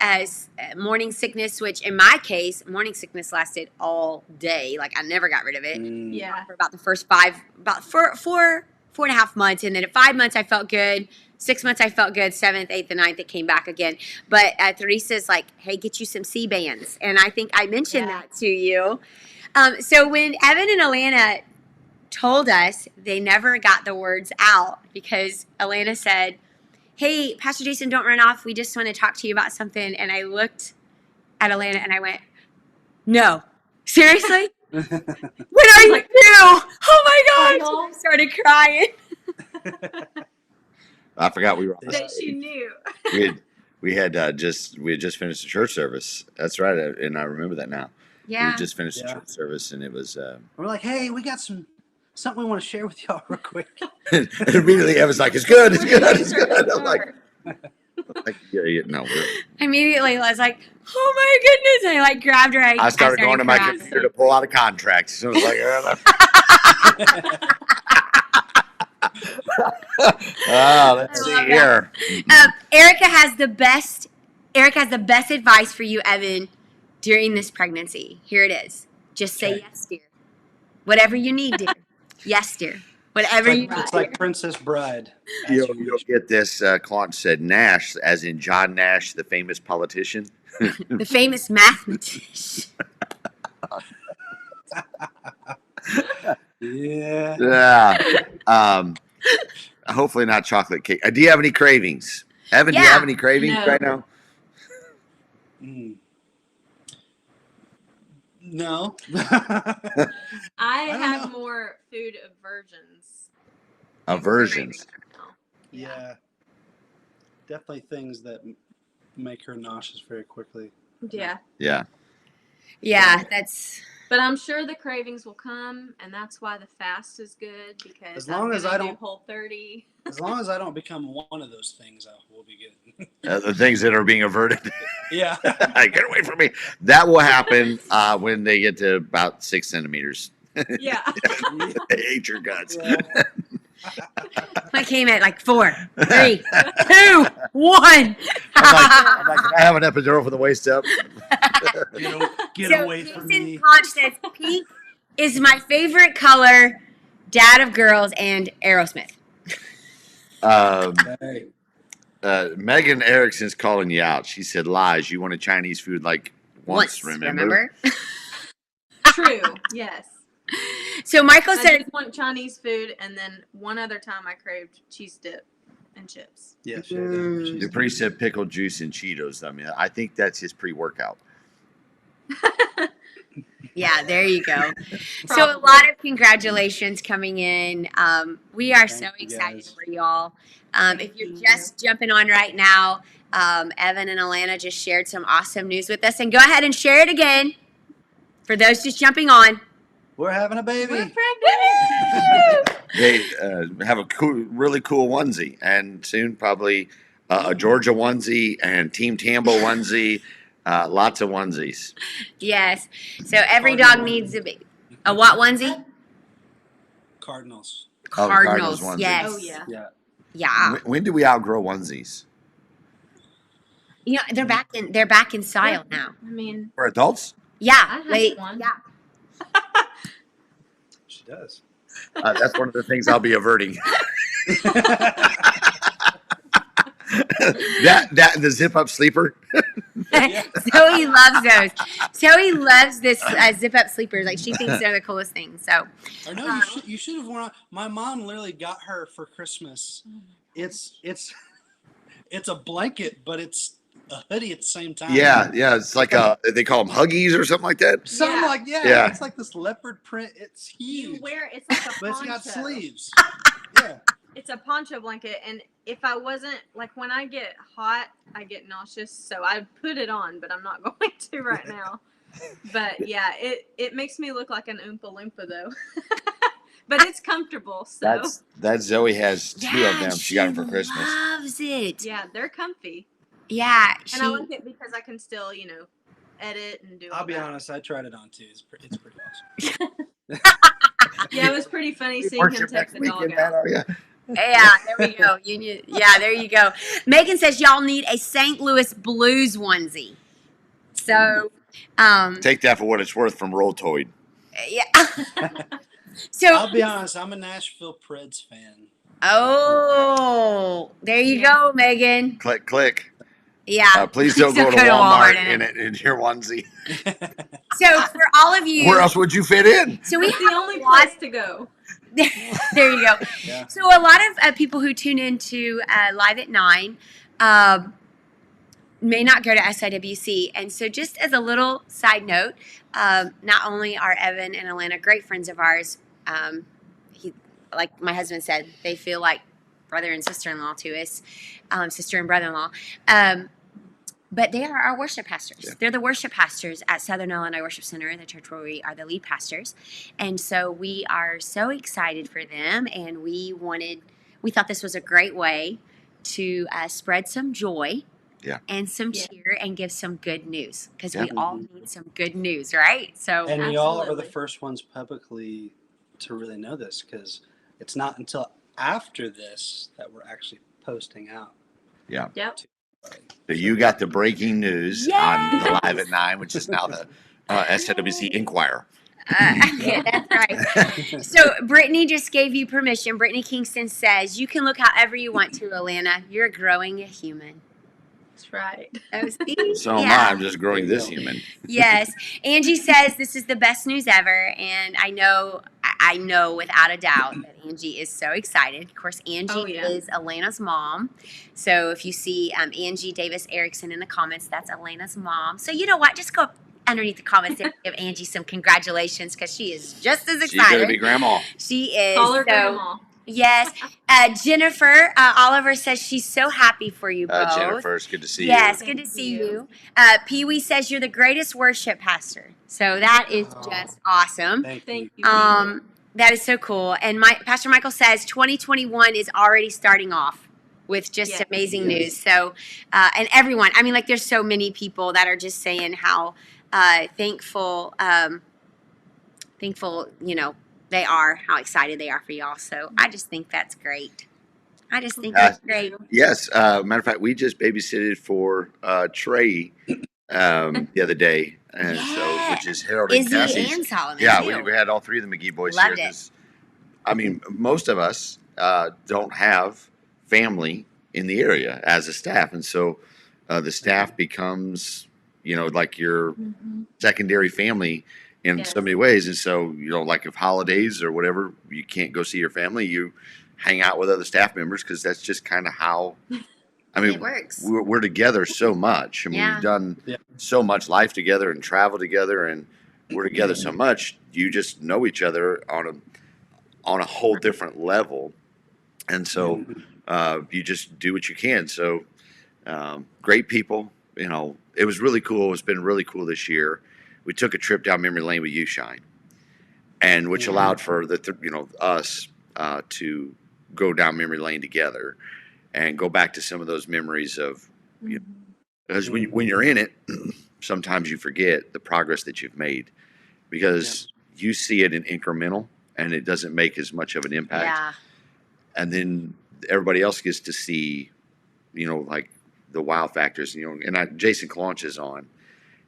[SPEAKER 2] morning sickness, which in my case, morning sickness lasted all day. Like I never got rid of it.
[SPEAKER 3] yeah.
[SPEAKER 2] For about the first four and a half months. And then at 5 months, I felt good. 6 months, I felt good. 7th, 8th, and 9th, it came back again. But Theresa's like, hey, get you some C-bands. And I think I mentioned that to you. So when Evan and Alana told us, they never got the words out because Alana said, hey, Pastor Jason, don't run off. We just want to talk to you about something. And I looked at Alana and I went, no, seriously? What are you doing? Oh my gosh. I started crying.
[SPEAKER 1] I forgot we were on the
[SPEAKER 3] That
[SPEAKER 1] stage.
[SPEAKER 3] she knew.
[SPEAKER 1] We had just finished the church service. That's right, and I remember that now.
[SPEAKER 2] Yeah.
[SPEAKER 1] We just finished the church service, and it was.
[SPEAKER 4] We're like, hey, we got something we want to share with y'all real quick.
[SPEAKER 1] And immediately, I was like, "It's good, it's good, it's good." I'm like, no.
[SPEAKER 2] Immediately, I was like, oh my goodness. I like grabbed her.
[SPEAKER 1] I started going to my
[SPEAKER 2] crying.
[SPEAKER 1] computer to pull out a contract. So I was like, let's see here.
[SPEAKER 2] Erica has the best advice for you, Evan, during this pregnancy. Here it is. Just say yes, dear. Whatever you need, dear. Yes, dear. Whatever you need.
[SPEAKER 4] It's like Princess Bride.
[SPEAKER 1] You'll get this. Claude said Nash, as in John Nash, the famous politician.
[SPEAKER 2] The famous mathematician.
[SPEAKER 4] Yeah.
[SPEAKER 1] Yeah. Hopefully not chocolate cake. Do you have any cravings? Evan, do you have any cravings right now?
[SPEAKER 4] No.
[SPEAKER 3] I have more food aversions.
[SPEAKER 1] Aversions.
[SPEAKER 4] Yeah. Definitely things that make her nauseous very quickly.
[SPEAKER 3] Yeah.
[SPEAKER 1] Yeah.
[SPEAKER 2] Yeah, that's.
[SPEAKER 3] But I'm sure the cravings will come, and that's why the fast is good because
[SPEAKER 4] As long as I don't
[SPEAKER 3] Whole30.
[SPEAKER 4] As long as I don't become one of those things, we'll be good.
[SPEAKER 1] The things that are being averted.
[SPEAKER 4] Yeah.
[SPEAKER 1] Get away from me. That will happen when they get to about 6 centimeters.
[SPEAKER 3] Yeah.
[SPEAKER 1] They ate your guts.
[SPEAKER 4] Yeah.
[SPEAKER 2] I came at like 4, 3, 2, 1.
[SPEAKER 1] I'm like, can I have an epidural for the waist up?
[SPEAKER 4] Get
[SPEAKER 2] So
[SPEAKER 4] away from
[SPEAKER 2] Jason
[SPEAKER 4] me.
[SPEAKER 2] Conch says pink is my favorite color. Dad of girls and Aerosmith.
[SPEAKER 4] Hey.
[SPEAKER 1] Megan Erickson's calling you out. She said, lies. You wanted Chinese food like once, remember?
[SPEAKER 3] True. Yes.
[SPEAKER 2] So Michael
[SPEAKER 3] I
[SPEAKER 2] said,
[SPEAKER 3] just want Chinese food, and then one other time I craved cheese dip and chips.
[SPEAKER 4] Yeah.
[SPEAKER 1] Dupree said pickled juice and Cheetos. I mean, I think that's his pre-workout.
[SPEAKER 2] yeah, there you go. So a lot of congratulations coming in. We are so
[SPEAKER 4] you,
[SPEAKER 2] excited
[SPEAKER 4] guys.
[SPEAKER 2] for y'all. If you're just jumping on right now, Evan and Alana just shared some awesome news with us. And go ahead and share it again for those just jumping on.
[SPEAKER 4] We're having a baby.
[SPEAKER 3] We're pregnant.
[SPEAKER 1] They have a really cool onesie, and soon probably a Georgia onesie and Team Tambo onesie. Lots of onesies.
[SPEAKER 2] Yes. So every dog needs a what onesie?
[SPEAKER 4] Cardinals.
[SPEAKER 1] Oh,
[SPEAKER 2] Cardinals.
[SPEAKER 1] onesie.
[SPEAKER 2] Yes.
[SPEAKER 3] Oh yeah.
[SPEAKER 4] Yeah.
[SPEAKER 2] Yeah.
[SPEAKER 1] When do we outgrow onesies?
[SPEAKER 2] You know, they're back in style now.
[SPEAKER 3] I mean,
[SPEAKER 1] For adults?
[SPEAKER 2] Yeah.
[SPEAKER 3] I have
[SPEAKER 2] Like,
[SPEAKER 3] one.
[SPEAKER 2] yeah.
[SPEAKER 4] She does.
[SPEAKER 1] That's one of the things I'll be averting. that the zip up sleeper.
[SPEAKER 2] Zoe loves those. Zoe loves this zip up sleepers. Like she thinks they're the coolest thing. So
[SPEAKER 4] Or no, you should have worn. My mom literally got her for Christmas. It's a blanket, but it's a hoodie at the same time.
[SPEAKER 1] Yeah. It's like they call them Huggies or something like that.
[SPEAKER 4] Something
[SPEAKER 3] Yeah.
[SPEAKER 4] like
[SPEAKER 1] Yeah.
[SPEAKER 4] It's like this leopard print. It's huge.
[SPEAKER 3] You wear it's like a
[SPEAKER 4] But it's
[SPEAKER 3] poncho.
[SPEAKER 4] got sleeves. Yeah.
[SPEAKER 3] It's a poncho blanket, and if I wasn't like when I get hot, I get nauseous, so I put it on, but I'm not going to right now. But yeah, it makes me look like an Oompa Loompa though. But it's comfortable, so
[SPEAKER 1] That Zoe has 2 of them. She got them for Christmas.
[SPEAKER 2] Loves it.
[SPEAKER 3] yeah, they're comfy.
[SPEAKER 2] Yeah,
[SPEAKER 3] And I like it because I can still, edit and do.
[SPEAKER 4] I'll
[SPEAKER 3] all
[SPEAKER 4] be
[SPEAKER 3] that.
[SPEAKER 4] honest, I tried it on too. It's pretty awesome.
[SPEAKER 3] Yeah, it was pretty funny seeing him take the dog out.
[SPEAKER 2] Yeah, there we go. There you go. Megan says y'all need a St. Louis Blues onesie. So,
[SPEAKER 1] Take that for what it's worth from Rolltoid.
[SPEAKER 2] yeah. So
[SPEAKER 4] I'll be honest, I'm a Nashville Preds fan.
[SPEAKER 2] oh, there you go, Megan.
[SPEAKER 1] Click, click.
[SPEAKER 2] Yeah.
[SPEAKER 1] Please don't go to Walmart in your onesie.
[SPEAKER 2] So for all of you,
[SPEAKER 1] Where else would you fit in?
[SPEAKER 2] so we
[SPEAKER 3] It's the
[SPEAKER 2] have
[SPEAKER 3] only
[SPEAKER 2] a lot.
[SPEAKER 3] place to go.
[SPEAKER 2] There you go.
[SPEAKER 4] Yeah.
[SPEAKER 2] So a lot of people who tune into Live at 9 may not go to SIWC. And so just as a little side note, not only are Evan and Alana great friends of ours, like my husband said, they feel like brother and sister-in-law to us, sister and brother-in-law. But they are our worship pastors.
[SPEAKER 1] Yeah.
[SPEAKER 2] They're the worship pastors at Southern Illinois Worship Center, the church where we are the lead pastors. And so we are so excited for them. And we thought this was a great way to spread some joy and some cheer and give some good news. Because we all need some good news, right? So
[SPEAKER 4] And y'all are the
[SPEAKER 3] Absolutely.
[SPEAKER 4] first ones publicly to really know this, because it's not until after this that we're actually posting out.
[SPEAKER 1] Yeah.
[SPEAKER 3] Yep.
[SPEAKER 1] So you got the breaking news on the Live at 9, which is now the SWC Inquirer.
[SPEAKER 2] yeah, that's right. So Brittany just gave you permission. Brittany Kingston says, you can look however you want to, Alana. You're growing a human.
[SPEAKER 3] That's right.
[SPEAKER 2] Oh, see?
[SPEAKER 1] So am I. I'm just growing this human.
[SPEAKER 2] Yes. Angie says this is the best news ever. And I know without a doubt that Angie is so excited. Of course, Angie is Elena's mom. So if you see Angie Davis Erickson in the comments, that's Elena's mom. So you know what? Just go underneath the comments and give Angie some congratulations, because she is just as excited.
[SPEAKER 1] She's going to be grandma.
[SPEAKER 2] She is.
[SPEAKER 3] Call her
[SPEAKER 2] So,
[SPEAKER 3] grandma.
[SPEAKER 2] yes. Jennifer Oliver says she's so happy for you both.
[SPEAKER 1] Jennifer, it's good to see you.
[SPEAKER 2] Yes, good to see you. Pee Wee says you're the greatest worship pastor. So that is just awesome.
[SPEAKER 3] Thank you.
[SPEAKER 2] That is so cool. And Pastor Michael says 2021 is already starting off with just amazing news. So, and everyone, I mean, like, there's so many people that are just saying how thankful, they are, how excited they are for y'all. So I just think that's great. That's great.
[SPEAKER 1] Yes. Matter of fact, we just babysitted for Trey the other day. And so, which is Harold and
[SPEAKER 2] Izzy
[SPEAKER 1] Cassie's.
[SPEAKER 2] and Solomon.
[SPEAKER 1] Yeah,
[SPEAKER 2] too.
[SPEAKER 1] we had all 3 of the McGee boys
[SPEAKER 2] Loved
[SPEAKER 1] here.
[SPEAKER 2] it.
[SPEAKER 1] 'Cause, I mean, most of us don't have family in the area as a staff. And so the staff becomes, like your secondary family in so many ways. And so, like if holidays or whatever, you can't go see your family, you hang out with other staff members, because that's just kind of how, I mean,
[SPEAKER 2] It works.
[SPEAKER 1] we're together so much. I mean, we've done so much life together and travel together, and we're together so much. You just know each other on a whole different level. And so you just do what you can. So great people, it was really cool. It's been really cool this year. We took a trip down memory lane with You Shine, and which allowed for us to go down memory lane together and go back to some of those memories of, because when you're in it, sometimes you forget the progress that you've made, because you see it in incremental and it doesn't make as much of an impact.
[SPEAKER 2] Yeah.
[SPEAKER 1] And then everybody else gets to see, like the wow factors, and Jason Claunch is on,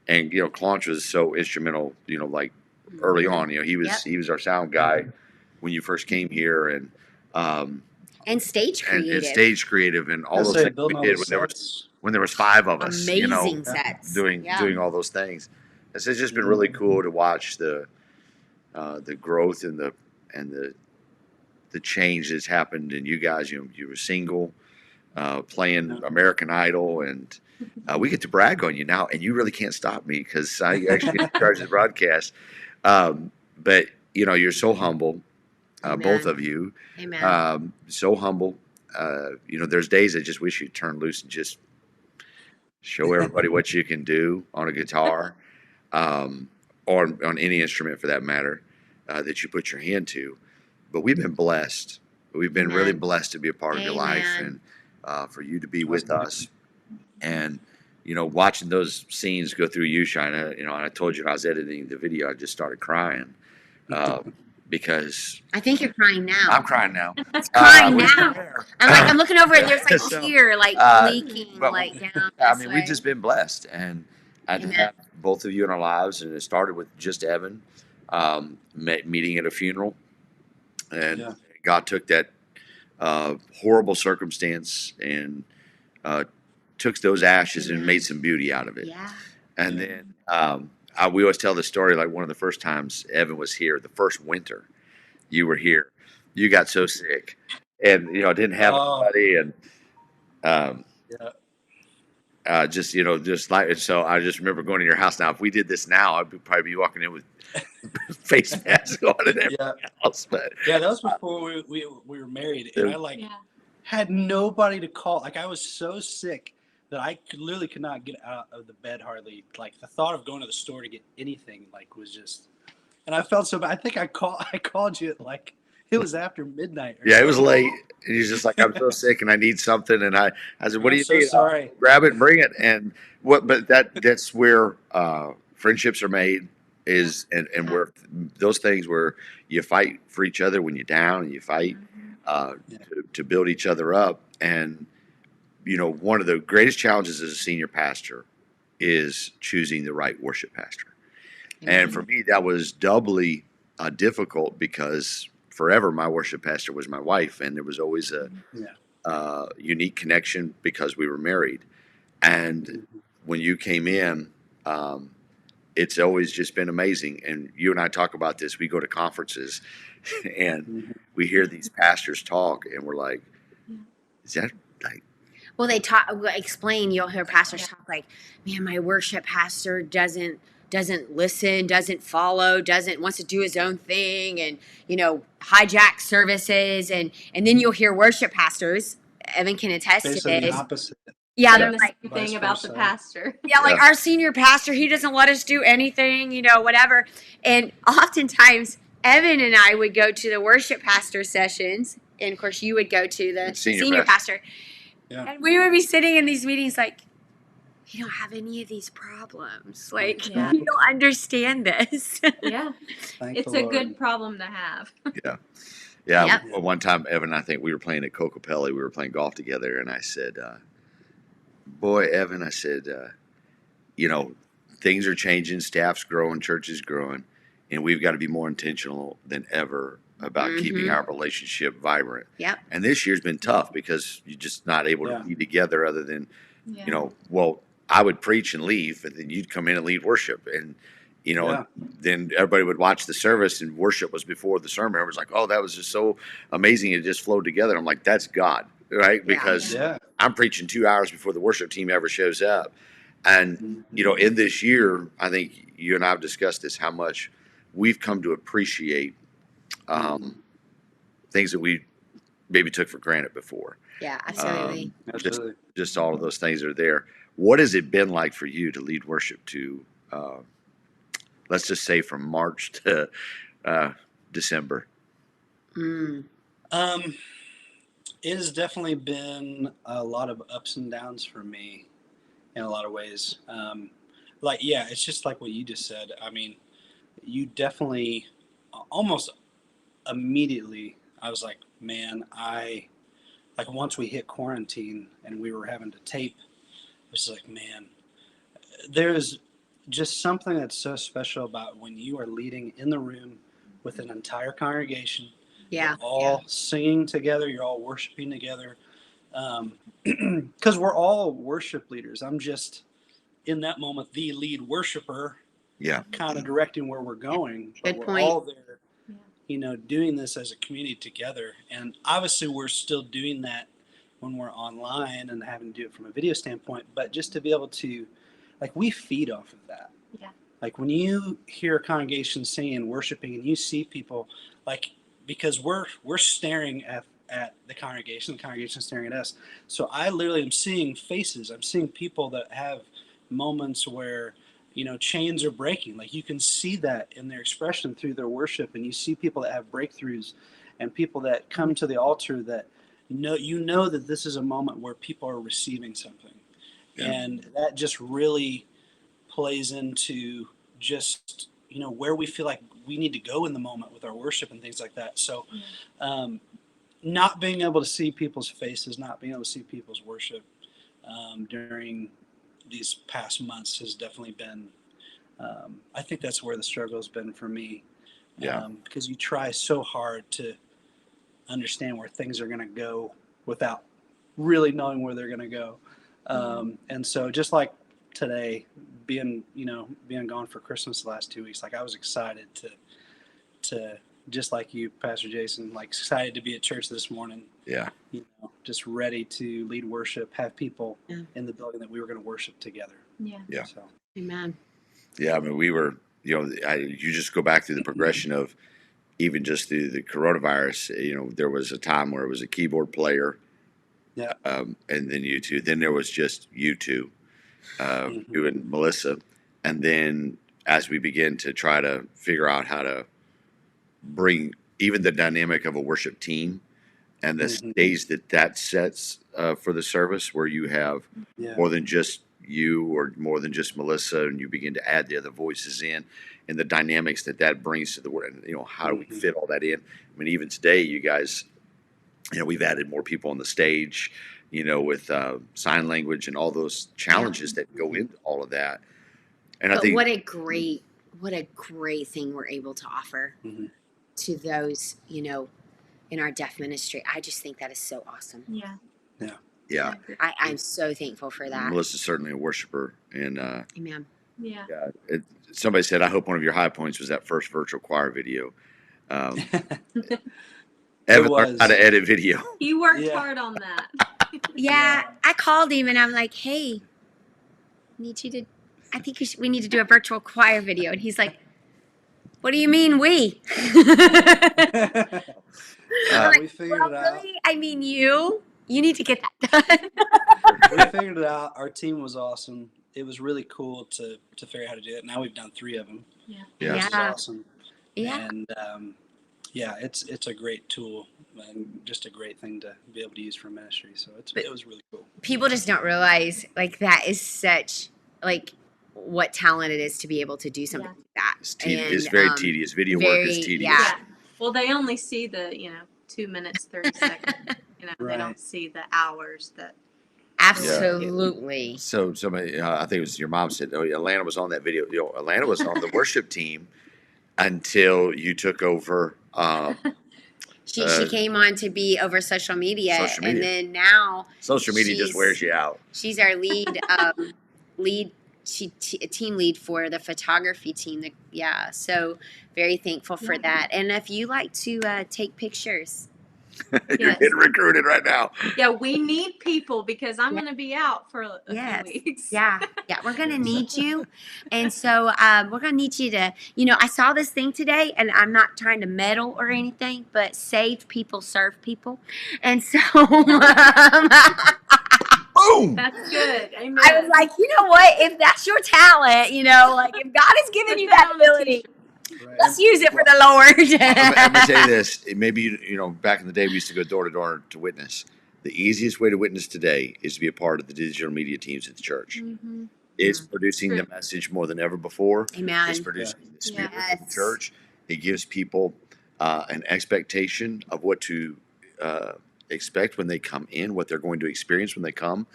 [SPEAKER 1] and, Claunch was so instrumental, like early on, he was our sound guy when you first came here, and
[SPEAKER 2] stage creative.
[SPEAKER 1] and stage creative and all those things we did when there was 5 of us,
[SPEAKER 2] Amazing sets.
[SPEAKER 1] doing all those things. And so it's just been really cool to watch the growth and the change that's happened in you guys. You were single, playing American Idol, and we get to brag on you now, and you really can't stop me, because I actually get in charge of the broadcast. But you're so humble, both
[SPEAKER 2] Amen.
[SPEAKER 1] of you.
[SPEAKER 2] Amen.
[SPEAKER 1] So humble. There's days I just wish you'd turn loose and just show everybody what you can do on a guitar, um, or on any instrument for that matter, that you put your hand to. But we've been blessed. We've been really
[SPEAKER 2] Amen.
[SPEAKER 1] blessed to be a part of your life,
[SPEAKER 2] Amen.
[SPEAKER 1] and for you to be with us. And watching those scenes go through you, Shina. And I told you when I was editing the video, I just started crying, because
[SPEAKER 2] I think you're crying now.
[SPEAKER 1] I'm crying now.
[SPEAKER 2] It's crying
[SPEAKER 1] We
[SPEAKER 2] now.
[SPEAKER 1] there.
[SPEAKER 2] I'm looking over and there's like
[SPEAKER 1] So,
[SPEAKER 2] tear like leaking
[SPEAKER 1] but
[SPEAKER 2] like down
[SPEAKER 1] I
[SPEAKER 2] this
[SPEAKER 1] mean,
[SPEAKER 2] way.
[SPEAKER 1] we've just been blessed, and to
[SPEAKER 2] Amen.
[SPEAKER 1] have both of you in our lives. And it started with just Evan, meeting at a funeral, and God took that horrible circumstance and took those ashes and made some beauty out of it.
[SPEAKER 2] Yeah.
[SPEAKER 1] And then we always tell the story, like one of the first times Evan was here, the first winter you were here, you got so sick, and didn't have anybody, and just like, so I just remember going to your house. Now, if we did this now, I'd probably be walking in with face mask on and everything else. But
[SPEAKER 4] that was before we were married, and I had nobody to call. Like, I was so sick that I literally could not get out of the bed hardly. Like, the thought of going to the store to get anything was just, and I felt so bad. I think I called you at it was after midnight.
[SPEAKER 1] It was late, and he's just like, I'm so sick and I need something. And I said, what do you
[SPEAKER 4] so
[SPEAKER 1] need?
[SPEAKER 4] Sorry.
[SPEAKER 1] Grab it and bring it. And but that's where friendships are made, and where those things where you fight for each other when you're down, and you fight to build each other up. And one of the greatest challenges as a senior pastor is choosing the right worship pastor. And for me, that was doubly difficult because forever my worship pastor was my wife, and there was always a unique connection because we were married. And when you came in, it's always just been amazing. And you and I talk about this. We go to conferences and we hear these pastors talk, and we're like, is that like?
[SPEAKER 2] Well, explain, you'll hear pastors talk like, man, my worship pastor doesn't listen, doesn't follow, wants to do his own thing, and hijack services, and then you'll hear worship pastors. Evan can attest to
[SPEAKER 4] Basically
[SPEAKER 2] this.
[SPEAKER 4] the opposite.
[SPEAKER 2] Yeah, they're like
[SPEAKER 3] thing about the pastor.
[SPEAKER 2] Yeah, like our senior pastor, he doesn't let us do anything, whatever. And oftentimes, Evan and I would go to the worship pastor sessions, and of course, you would go to the senior pastor. Yeah. And we would be sitting in these meetings like, you don't have any of these problems. Like, you don't understand this.
[SPEAKER 3] It's a good problem to have.
[SPEAKER 1] Yeah. Well, one time, Evan, I think we were playing at Cocopelli. We were playing golf together, and I said, boy, Evan, I said, things are changing, staff's growing, church is growing, and we've got to be more intentional than ever about keeping our relationship vibrant.
[SPEAKER 2] Yep.
[SPEAKER 1] And this year's been tough because you're just not able to be together other than, I would preach and leave, and then you'd come in and lead worship. And, then everybody would watch the service, and worship was before the sermon. Everyone's like, oh, that was just so amazing. It just flowed together. I'm like, that's God, right? Because I'm preaching 2 hours before the worship team ever shows up. And, in this year, I think you and I have discussed this, how much we've come to appreciate things that we maybe took for granted before.
[SPEAKER 2] Yeah, absolutely.
[SPEAKER 1] Just all of those things are there. What has it been like for you to lead worship to, let's just say from March to December?
[SPEAKER 4] It has definitely been a lot of ups and downs for me in a lot of ways. It's just like what you just said. I mean, you definitely almost immediately, I was like, man, once we hit quarantine and we were having to tape, it was like, man, there's just something that's so special about when you are leading in the room with an entire congregation. You're all singing together. You're all worshiping together. Because we're all worship leaders. I'm just, in that moment, the lead worshiper.
[SPEAKER 1] Yeah.
[SPEAKER 4] Kind of directing where we're going.
[SPEAKER 2] Good
[SPEAKER 4] But
[SPEAKER 2] point.
[SPEAKER 4] we're all there, doing this as a community together. And obviously, we're still doing that when we're online and having to do it from a video standpoint. But just to be able to, we feed off of that. Like when you hear a congregation singing, worshiping, and you see people, because we're staring at the congregation staring at us. So I literally am seeing faces. I'm seeing people that have moments where, you know, chains are breaking. Like you can see that in their expression through their worship, and you see people that have breakthroughs, and people that come to the altar that know that this is a moment where people are receiving something, and that just really plays into just, you know, where we feel like we need to go in the moment with our worship and things like that. So not being able to see people's faces, not being able to see people's worship during these past months has definitely been, I think that's where the struggle has been for me. Because you try so hard to understand where things are going to go without really knowing where they're going to go. And so just like today, being gone for Christmas the last 2 weeks, like I was excited to just like you, Pastor Jason, like excited to be at church this morning.
[SPEAKER 1] Yeah.
[SPEAKER 4] You know, just ready to lead worship, have people in the building that we were going to worship together.
[SPEAKER 3] Yeah.
[SPEAKER 1] Yeah.
[SPEAKER 4] So.
[SPEAKER 2] Amen.
[SPEAKER 1] Yeah. I mean, we were, you know, you just go back through the progression of even just through the coronavirus. You know, there was a time where it was a keyboard player.
[SPEAKER 4] Yeah.
[SPEAKER 1] And then you two. Then there was just you two, you and Melissa. And then as we begin to try to figure out how to bring even the dynamic of a worship team and the stage that sets for the service, where you have more than just you or more than just Melissa, and you begin to add the other voices in, and the dynamics that brings to the word. And, you know, how do we fit all that in? I mean, even today, you guys, you know, we've added more people on the stage, you know, with sign language and all those challenges that go into all of that. And
[SPEAKER 2] But
[SPEAKER 1] I think
[SPEAKER 2] what a great thing we're able to offer to those, you know, in our deaf ministry. I just think that is so awesome.
[SPEAKER 3] Yeah.
[SPEAKER 1] yeah,
[SPEAKER 2] I'm so thankful for that.
[SPEAKER 1] Melissa's certainly a worshiper, and
[SPEAKER 2] Amen.
[SPEAKER 3] Yeah.
[SPEAKER 1] somebody said, I hope one of your high points was that first virtual choir video. Evan learned how to edit video.
[SPEAKER 3] He worked hard on that.
[SPEAKER 2] Yeah, I called him and I'm like, hey, we need to do a virtual choir video. And he's like, what do you mean we? Like,
[SPEAKER 4] We figured it out.
[SPEAKER 2] really? I mean, you need to get that done.
[SPEAKER 4] We figured it out. Our team was awesome. It was really cool to figure out how to do it. Now we've done 3 of them.
[SPEAKER 1] Yeah.
[SPEAKER 4] Which is awesome.
[SPEAKER 2] Yeah.
[SPEAKER 4] And it's a great tool and just a great thing to be able to use for ministry. So it was really cool.
[SPEAKER 2] People just don't realize, like, that is such, like, what talent it is to be able to do something like that.
[SPEAKER 1] It's very tedious. Video work is tedious.
[SPEAKER 2] Yeah.
[SPEAKER 3] Well, they only see the 2 minutes 30 seconds. They don't see the hours that.
[SPEAKER 2] Absolutely.
[SPEAKER 1] So somebody, I think it was your mom said, Atlanta was on that video. You know, Atlanta was on the worship team until you took over.
[SPEAKER 2] She came on to be over social media. And then now
[SPEAKER 1] social media just wears you out.
[SPEAKER 2] She's our lead team lead for the photography team. So very thankful for that. And if you like to take pictures,
[SPEAKER 1] you're getting recruited right now.
[SPEAKER 3] Yeah, we need people because I'm going to be out for a few weeks.
[SPEAKER 2] Yeah, we're going to need you. And so we're going to need you to, I saw this thing today, and I'm not trying to meddle or anything, but save people, serve people. And so
[SPEAKER 1] boom.
[SPEAKER 3] That's good. Amen.
[SPEAKER 2] I was like, you know what? If that's your talent, like if God has given you that ability, let's use it for the Lord.
[SPEAKER 1] I'm going to say this. Maybe, back in the day, we used to go door to door to witness. The easiest way to witness today is to be a part of the digital media teams at the church. Mm-hmm. It's producing the message more than ever before.
[SPEAKER 2] Amen.
[SPEAKER 1] It's producing the spirit of the church. It gives people an expectation of what to expect when they come in, what they're going to experience when they come.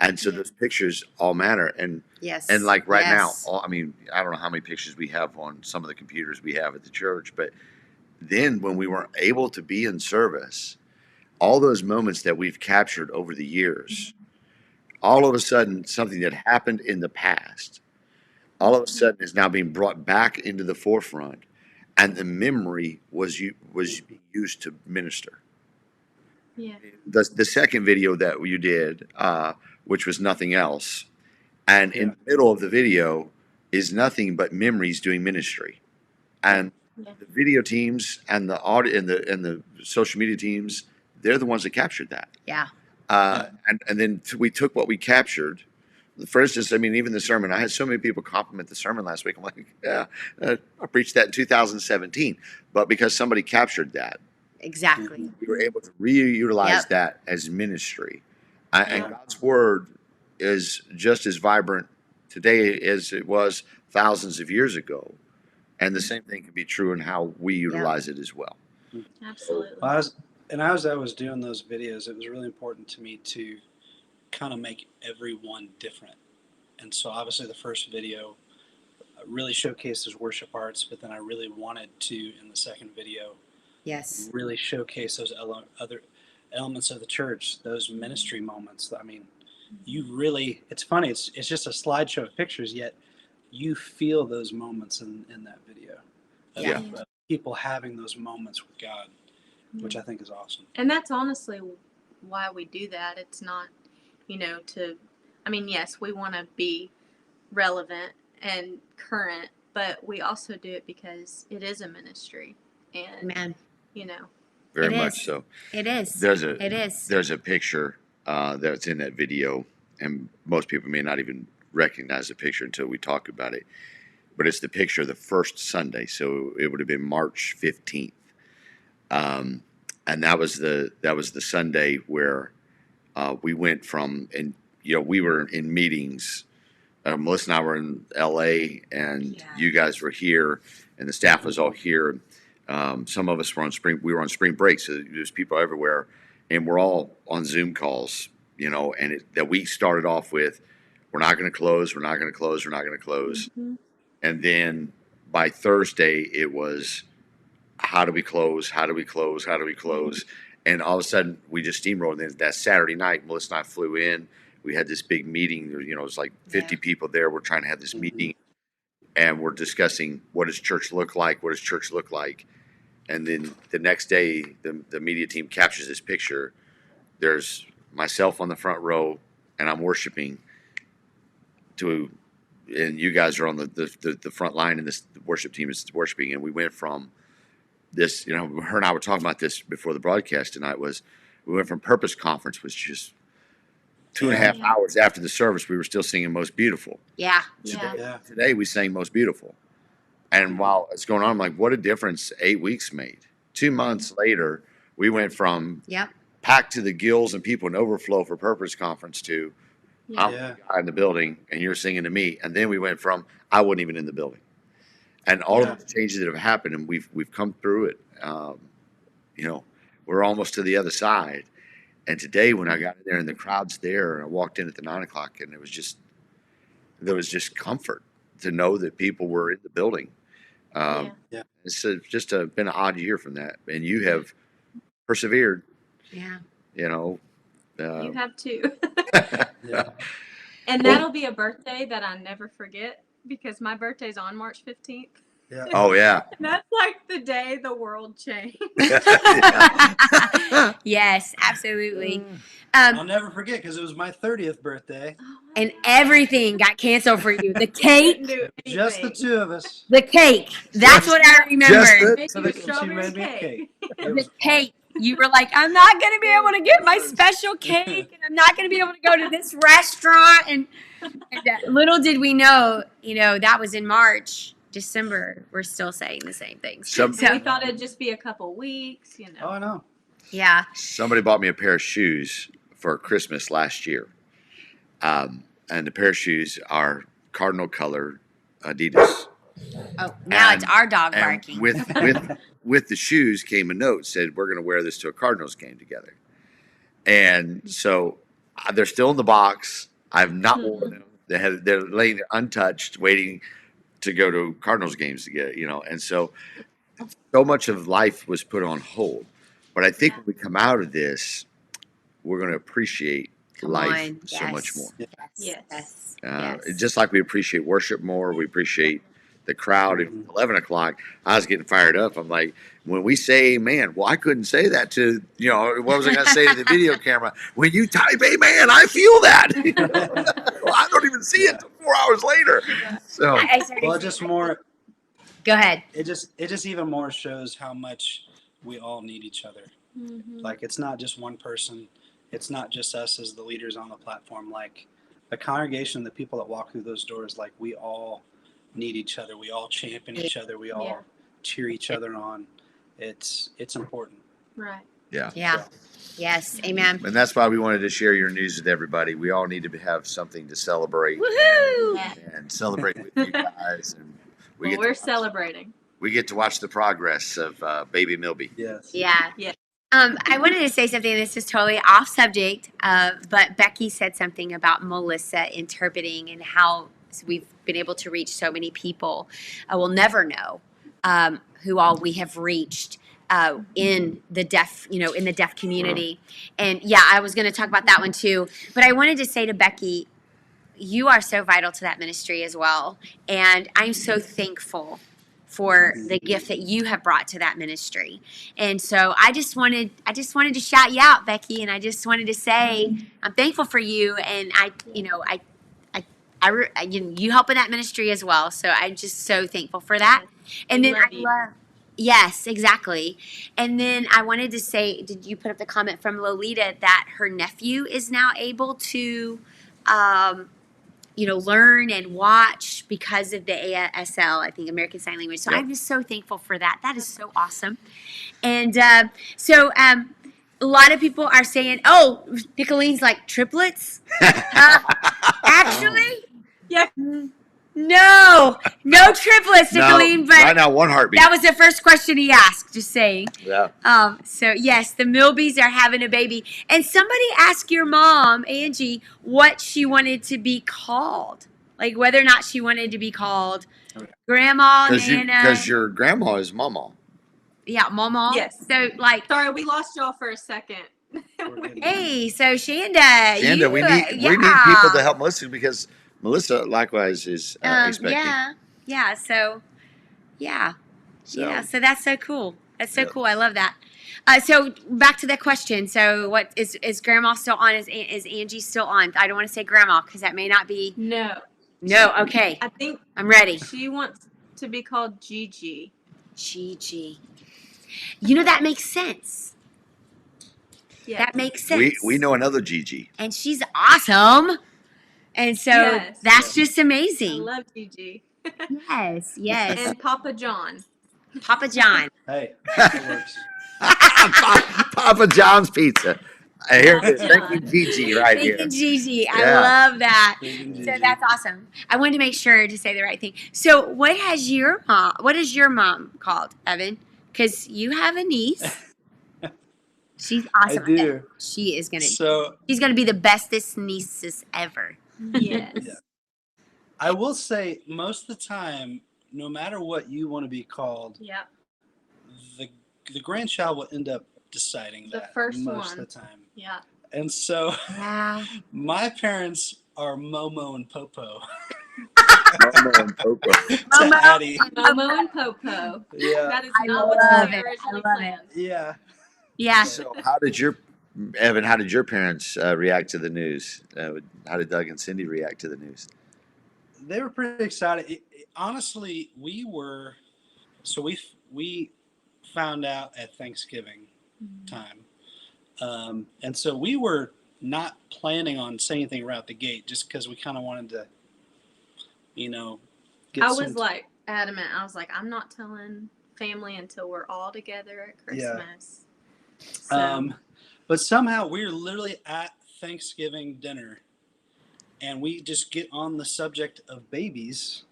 [SPEAKER 1] And so those pictures all matter. And like right now, I don't know how many pictures we have on some of the computers we have at the church, but then when we weren't able to be in service, all those moments that we've captured over the years, all of a sudden something that happened in the past, all of a sudden is now being brought back into the forefront, and the memory was being used to minister.
[SPEAKER 3] Yeah.
[SPEAKER 1] The second video that you did, which was nothing else, and in the middle of the video is nothing but memories doing ministry, and the video teams and the audio and the social media teams, they're the ones that captured that.
[SPEAKER 2] Yeah.
[SPEAKER 1] And then we took what we captured. For instance, I mean, even the sermon, I had so many people compliment the sermon last week. I'm like, yeah, I preached that in 2017. But because somebody captured that,
[SPEAKER 2] Exactly.
[SPEAKER 1] we were able to reutilize
[SPEAKER 2] Yep.
[SPEAKER 1] that as ministry. And God's word is just as vibrant today as it was thousands of years ago. And the same thing can be true in how we utilize it as well.
[SPEAKER 3] Absolutely.
[SPEAKER 4] Well, as I was doing those videos, it was really important to me to kind of make everyone different. And so obviously the first video really showcases worship arts, but then I really wanted to, in the second video,
[SPEAKER 2] Yes.
[SPEAKER 4] really showcase those other elements of the church, those ministry moments. I mean, you really, it's funny, it's just a slideshow of pictures, yet you feel those moments in that video.
[SPEAKER 2] Yeah.
[SPEAKER 4] Of people having those moments with God, which I think is awesome.
[SPEAKER 3] And that's honestly why we do that. It's not, yes, we want to be relevant and current, but we also do it because it is a ministry. And,
[SPEAKER 2] Man,
[SPEAKER 1] Very
[SPEAKER 2] It
[SPEAKER 1] much
[SPEAKER 2] is.
[SPEAKER 1] so.
[SPEAKER 2] it is.
[SPEAKER 1] It
[SPEAKER 2] is.
[SPEAKER 1] There's a picture that's in that video, and most people may not even recognize the picture until we talk about it. But it's the picture of the first Sunday, so it would have been March 15th, and that was the Sunday where we went from, and we were in meetings. Melissa and I were in L.A. and you guys were here, and the staff was all here. Some of us were on spring break, so there's people everywhere, and we're all on Zoom calls, and that week started off with, we're not going to close, we're not going to close, we're not going to close.
[SPEAKER 3] Mhm.
[SPEAKER 1] And then by Thursday, it was, how do we close? How do we close? How do we close? And all of a sudden, we just steamrolled. And that Saturday night, Melissa and I flew in. We had this big meeting. It was like 50 people there. We're trying to have this meeting, and we're discussing, what does church look like? What does church look like? And then the next day, the media team captures this picture. There's myself on the front row, and I'm worshiping and you guys are on the front line, and the worship team is worshiping. And we went from this, her and I were talking about this before the broadcast tonight, we went from Purpose Conference, which just 2.5 hours after the service, we were still singing Most Beautiful.
[SPEAKER 2] Yeah.
[SPEAKER 1] Today we sang Most Beautiful. And while it's going on, I'm like, what a difference 8 weeks made. 2 months later, we went from packed to the gills and people in overflow for Purpose Conference to, I'm the guy in the building and you're singing to me. And then we went from, I wasn't even in the building. And all of the changes that have happened, and we've come through it. We're almost to the other side. And today, when I got in there and the crowd's there, and I walked in at the 9 o'clock, and there was just comfort to know that people were in the building. It's just been an odd year from that, and you have persevered.
[SPEAKER 2] Yeah.
[SPEAKER 3] You have too. And that'll be a birthday that I never forget, because my birthday's on March 15th.
[SPEAKER 4] Yeah.
[SPEAKER 1] Oh yeah.
[SPEAKER 3] And that's like the day the world changed.
[SPEAKER 2] Yes, absolutely.
[SPEAKER 4] I'll never forget, because it was my 30th birthday.
[SPEAKER 2] And everything got canceled for you. The cake.
[SPEAKER 4] Just the two of us.
[SPEAKER 2] The cake. That's what I remember.
[SPEAKER 3] Make
[SPEAKER 4] So
[SPEAKER 3] you a
[SPEAKER 4] she
[SPEAKER 3] strawberry
[SPEAKER 4] made me a
[SPEAKER 3] cake.
[SPEAKER 4] cake. It
[SPEAKER 2] The
[SPEAKER 4] was
[SPEAKER 2] cake. You were like, I'm not going to be able to get my special cake, and I'm not going to be able to go to this restaurant. And little did we know, that was in March. December, we're still saying the same things.
[SPEAKER 3] So we thought it'd just be a couple weeks,
[SPEAKER 4] Oh, I know.
[SPEAKER 2] Yeah.
[SPEAKER 1] Somebody bought me a pair of shoes for Christmas last year. And the pair of shoes are cardinal color Adidas.
[SPEAKER 2] Oh, now
[SPEAKER 1] And-
[SPEAKER 2] it's our dog
[SPEAKER 1] And
[SPEAKER 2] barking.
[SPEAKER 1] with the shoes came a note, said, we're going to wear this to a Cardinals game together. And so they're still in the box. I've not worn them. They're laying there untouched, waiting to go to Cardinals games to get, and so much of life was put on hold. But I think when we come out of this, we're going to appreciate life so much more.
[SPEAKER 2] Yes.
[SPEAKER 1] Just like we appreciate worship more, we appreciate the crowd. At 11 o'clock, I was getting fired up. I'm like, when we say amen, well, I couldn't say that to, what was I going to say to the video camera? When you type amen, I feel that. Well, I don't even see it until 4 hours later. So,
[SPEAKER 4] Well, just more
[SPEAKER 2] Go ahead.
[SPEAKER 4] it just even more shows how much we all need each other.
[SPEAKER 3] Mhm.
[SPEAKER 4] Like, it's not just one person. It's not just us as the leaders on the platform. Like, the congregation, the people that walk through those doors, like, we all need each other. We all champion each other. We all
[SPEAKER 3] Yeah.
[SPEAKER 4] cheer each other on. It's important.
[SPEAKER 3] Right.
[SPEAKER 1] Yeah.
[SPEAKER 2] Yeah. Yes. Amen.
[SPEAKER 1] And that's why we wanted to share your news with everybody. We all need to have something to celebrate
[SPEAKER 2] Woohoo!
[SPEAKER 3] Yeah.
[SPEAKER 1] and celebrate with you guys. And
[SPEAKER 3] Well, we're celebrating.
[SPEAKER 1] we get to watch the progress of baby Milby.
[SPEAKER 4] Yes.
[SPEAKER 2] Yeah.
[SPEAKER 3] Yeah.
[SPEAKER 2] I wanted to say something. This is totally off subject, but Becky said something about Melissa interpreting and how we've been able to reach so many people. We'll never know who all we have reached in the deaf, in the deaf community. And yeah, I was going to talk about that one too. But I wanted to say to Becky, you are so vital to that ministry as well, and I'm so thankful for the gift that you have brought to that ministry. And so I just wanted to shout you out, Becky, and I just wanted to say I'm thankful for you, and you help in that ministry as well. So I'm just so thankful for that. And
[SPEAKER 3] We
[SPEAKER 2] then
[SPEAKER 3] love
[SPEAKER 2] I
[SPEAKER 3] you.
[SPEAKER 2] love. Yes, exactly. And then I wanted to say, did you put up the comment from Lolita that her nephew is now able to learn and watch because of the ASL, I think American Sign Language. So
[SPEAKER 1] Yep.
[SPEAKER 2] I'm just so thankful for that. That is so awesome. And a lot of people are saying, oh, Nicolene's like triplets. Actually,
[SPEAKER 3] Yeah.
[SPEAKER 2] no triplets, Nicolene,
[SPEAKER 1] No,
[SPEAKER 2] but
[SPEAKER 1] right now, one heartbeat.
[SPEAKER 2] that was the first question he asked, just saying.
[SPEAKER 1] Yeah.
[SPEAKER 2] So yes, the Milbys are having a baby. And somebody asked your mom, Angie, what she wanted to be called. Like whether or not she wanted to be called Grandma, Nana.
[SPEAKER 1] Because your grandma is Mama.
[SPEAKER 2] Yeah, Mama.
[SPEAKER 3] Yes.
[SPEAKER 2] So like,
[SPEAKER 3] Sorry, we lost y'all for a second.
[SPEAKER 2] hey, so Shanda.
[SPEAKER 1] Shanda, we need people to help Melissa because Melissa likewise is expecting.
[SPEAKER 2] Yeah. So, yeah.
[SPEAKER 1] So,
[SPEAKER 2] Yeah. So that's so cool. That's so
[SPEAKER 1] Yep.
[SPEAKER 2] cool. I love that. So back to the question. So what is Grandma still on? Is Angie still on? I don't want to say Grandma because that may not be.
[SPEAKER 3] No.
[SPEAKER 2] No. Okay.
[SPEAKER 3] I think
[SPEAKER 2] I'm ready.
[SPEAKER 3] she wants to be called Gigi.
[SPEAKER 2] Gigi. That makes sense.
[SPEAKER 3] Yeah.
[SPEAKER 2] That makes sense.
[SPEAKER 1] we know another Gigi.
[SPEAKER 2] And she's awesome. And so
[SPEAKER 3] Yes.
[SPEAKER 2] that's just
[SPEAKER 3] I
[SPEAKER 2] amazing.
[SPEAKER 3] love Gigi.
[SPEAKER 2] Yes. Yes.
[SPEAKER 3] And Papa John.
[SPEAKER 2] Papa John.
[SPEAKER 4] Hey, it works.
[SPEAKER 1] Papa John's Pizza. Here it is. Thank you, Gigi, right
[SPEAKER 2] Thank
[SPEAKER 1] here.
[SPEAKER 2] you, Gigi. I
[SPEAKER 1] Yeah.
[SPEAKER 2] love that.
[SPEAKER 4] Gigi.
[SPEAKER 2] So that's awesome. I wanted to make sure to say the right thing. So what is your mom called, Evan? Because you have a niece. She's awesome.
[SPEAKER 4] I do.
[SPEAKER 2] She is
[SPEAKER 4] So
[SPEAKER 2] she's gonna be the bestest nieces ever.
[SPEAKER 3] Yes.
[SPEAKER 4] Yeah. I will say, most of the time, no matter what you want to be called,
[SPEAKER 3] Yep.
[SPEAKER 4] the grandchild will end up deciding
[SPEAKER 3] The
[SPEAKER 4] that
[SPEAKER 3] first
[SPEAKER 4] most
[SPEAKER 3] one.
[SPEAKER 4] of the time.
[SPEAKER 3] Yeah.
[SPEAKER 4] And so
[SPEAKER 2] Yeah.
[SPEAKER 4] my parents are Momo and Popo
[SPEAKER 1] Momo and Popo.
[SPEAKER 4] to
[SPEAKER 2] Momo.
[SPEAKER 4] Addie.
[SPEAKER 3] Momo and Popo.
[SPEAKER 4] Yeah,
[SPEAKER 3] That is
[SPEAKER 2] I
[SPEAKER 3] not what
[SPEAKER 2] love
[SPEAKER 3] they
[SPEAKER 2] it. I
[SPEAKER 3] originally
[SPEAKER 2] love
[SPEAKER 3] planned.
[SPEAKER 4] yeah.
[SPEAKER 2] Yeah.
[SPEAKER 1] So, how did your parents react to the news? How did Doug and Cindy react to the news?
[SPEAKER 4] They were pretty excited. Honestly, we found out at Thanksgiving time, and so we were not planning on saying anything right out the gate, just because we kind of wanted to, get
[SPEAKER 3] I
[SPEAKER 4] some
[SPEAKER 3] was like adamant. I was like, I'm not telling family until we're all together at Christmas. So,
[SPEAKER 4] but somehow we were literally at Thanksgiving dinner, and we just get on the subject of babies.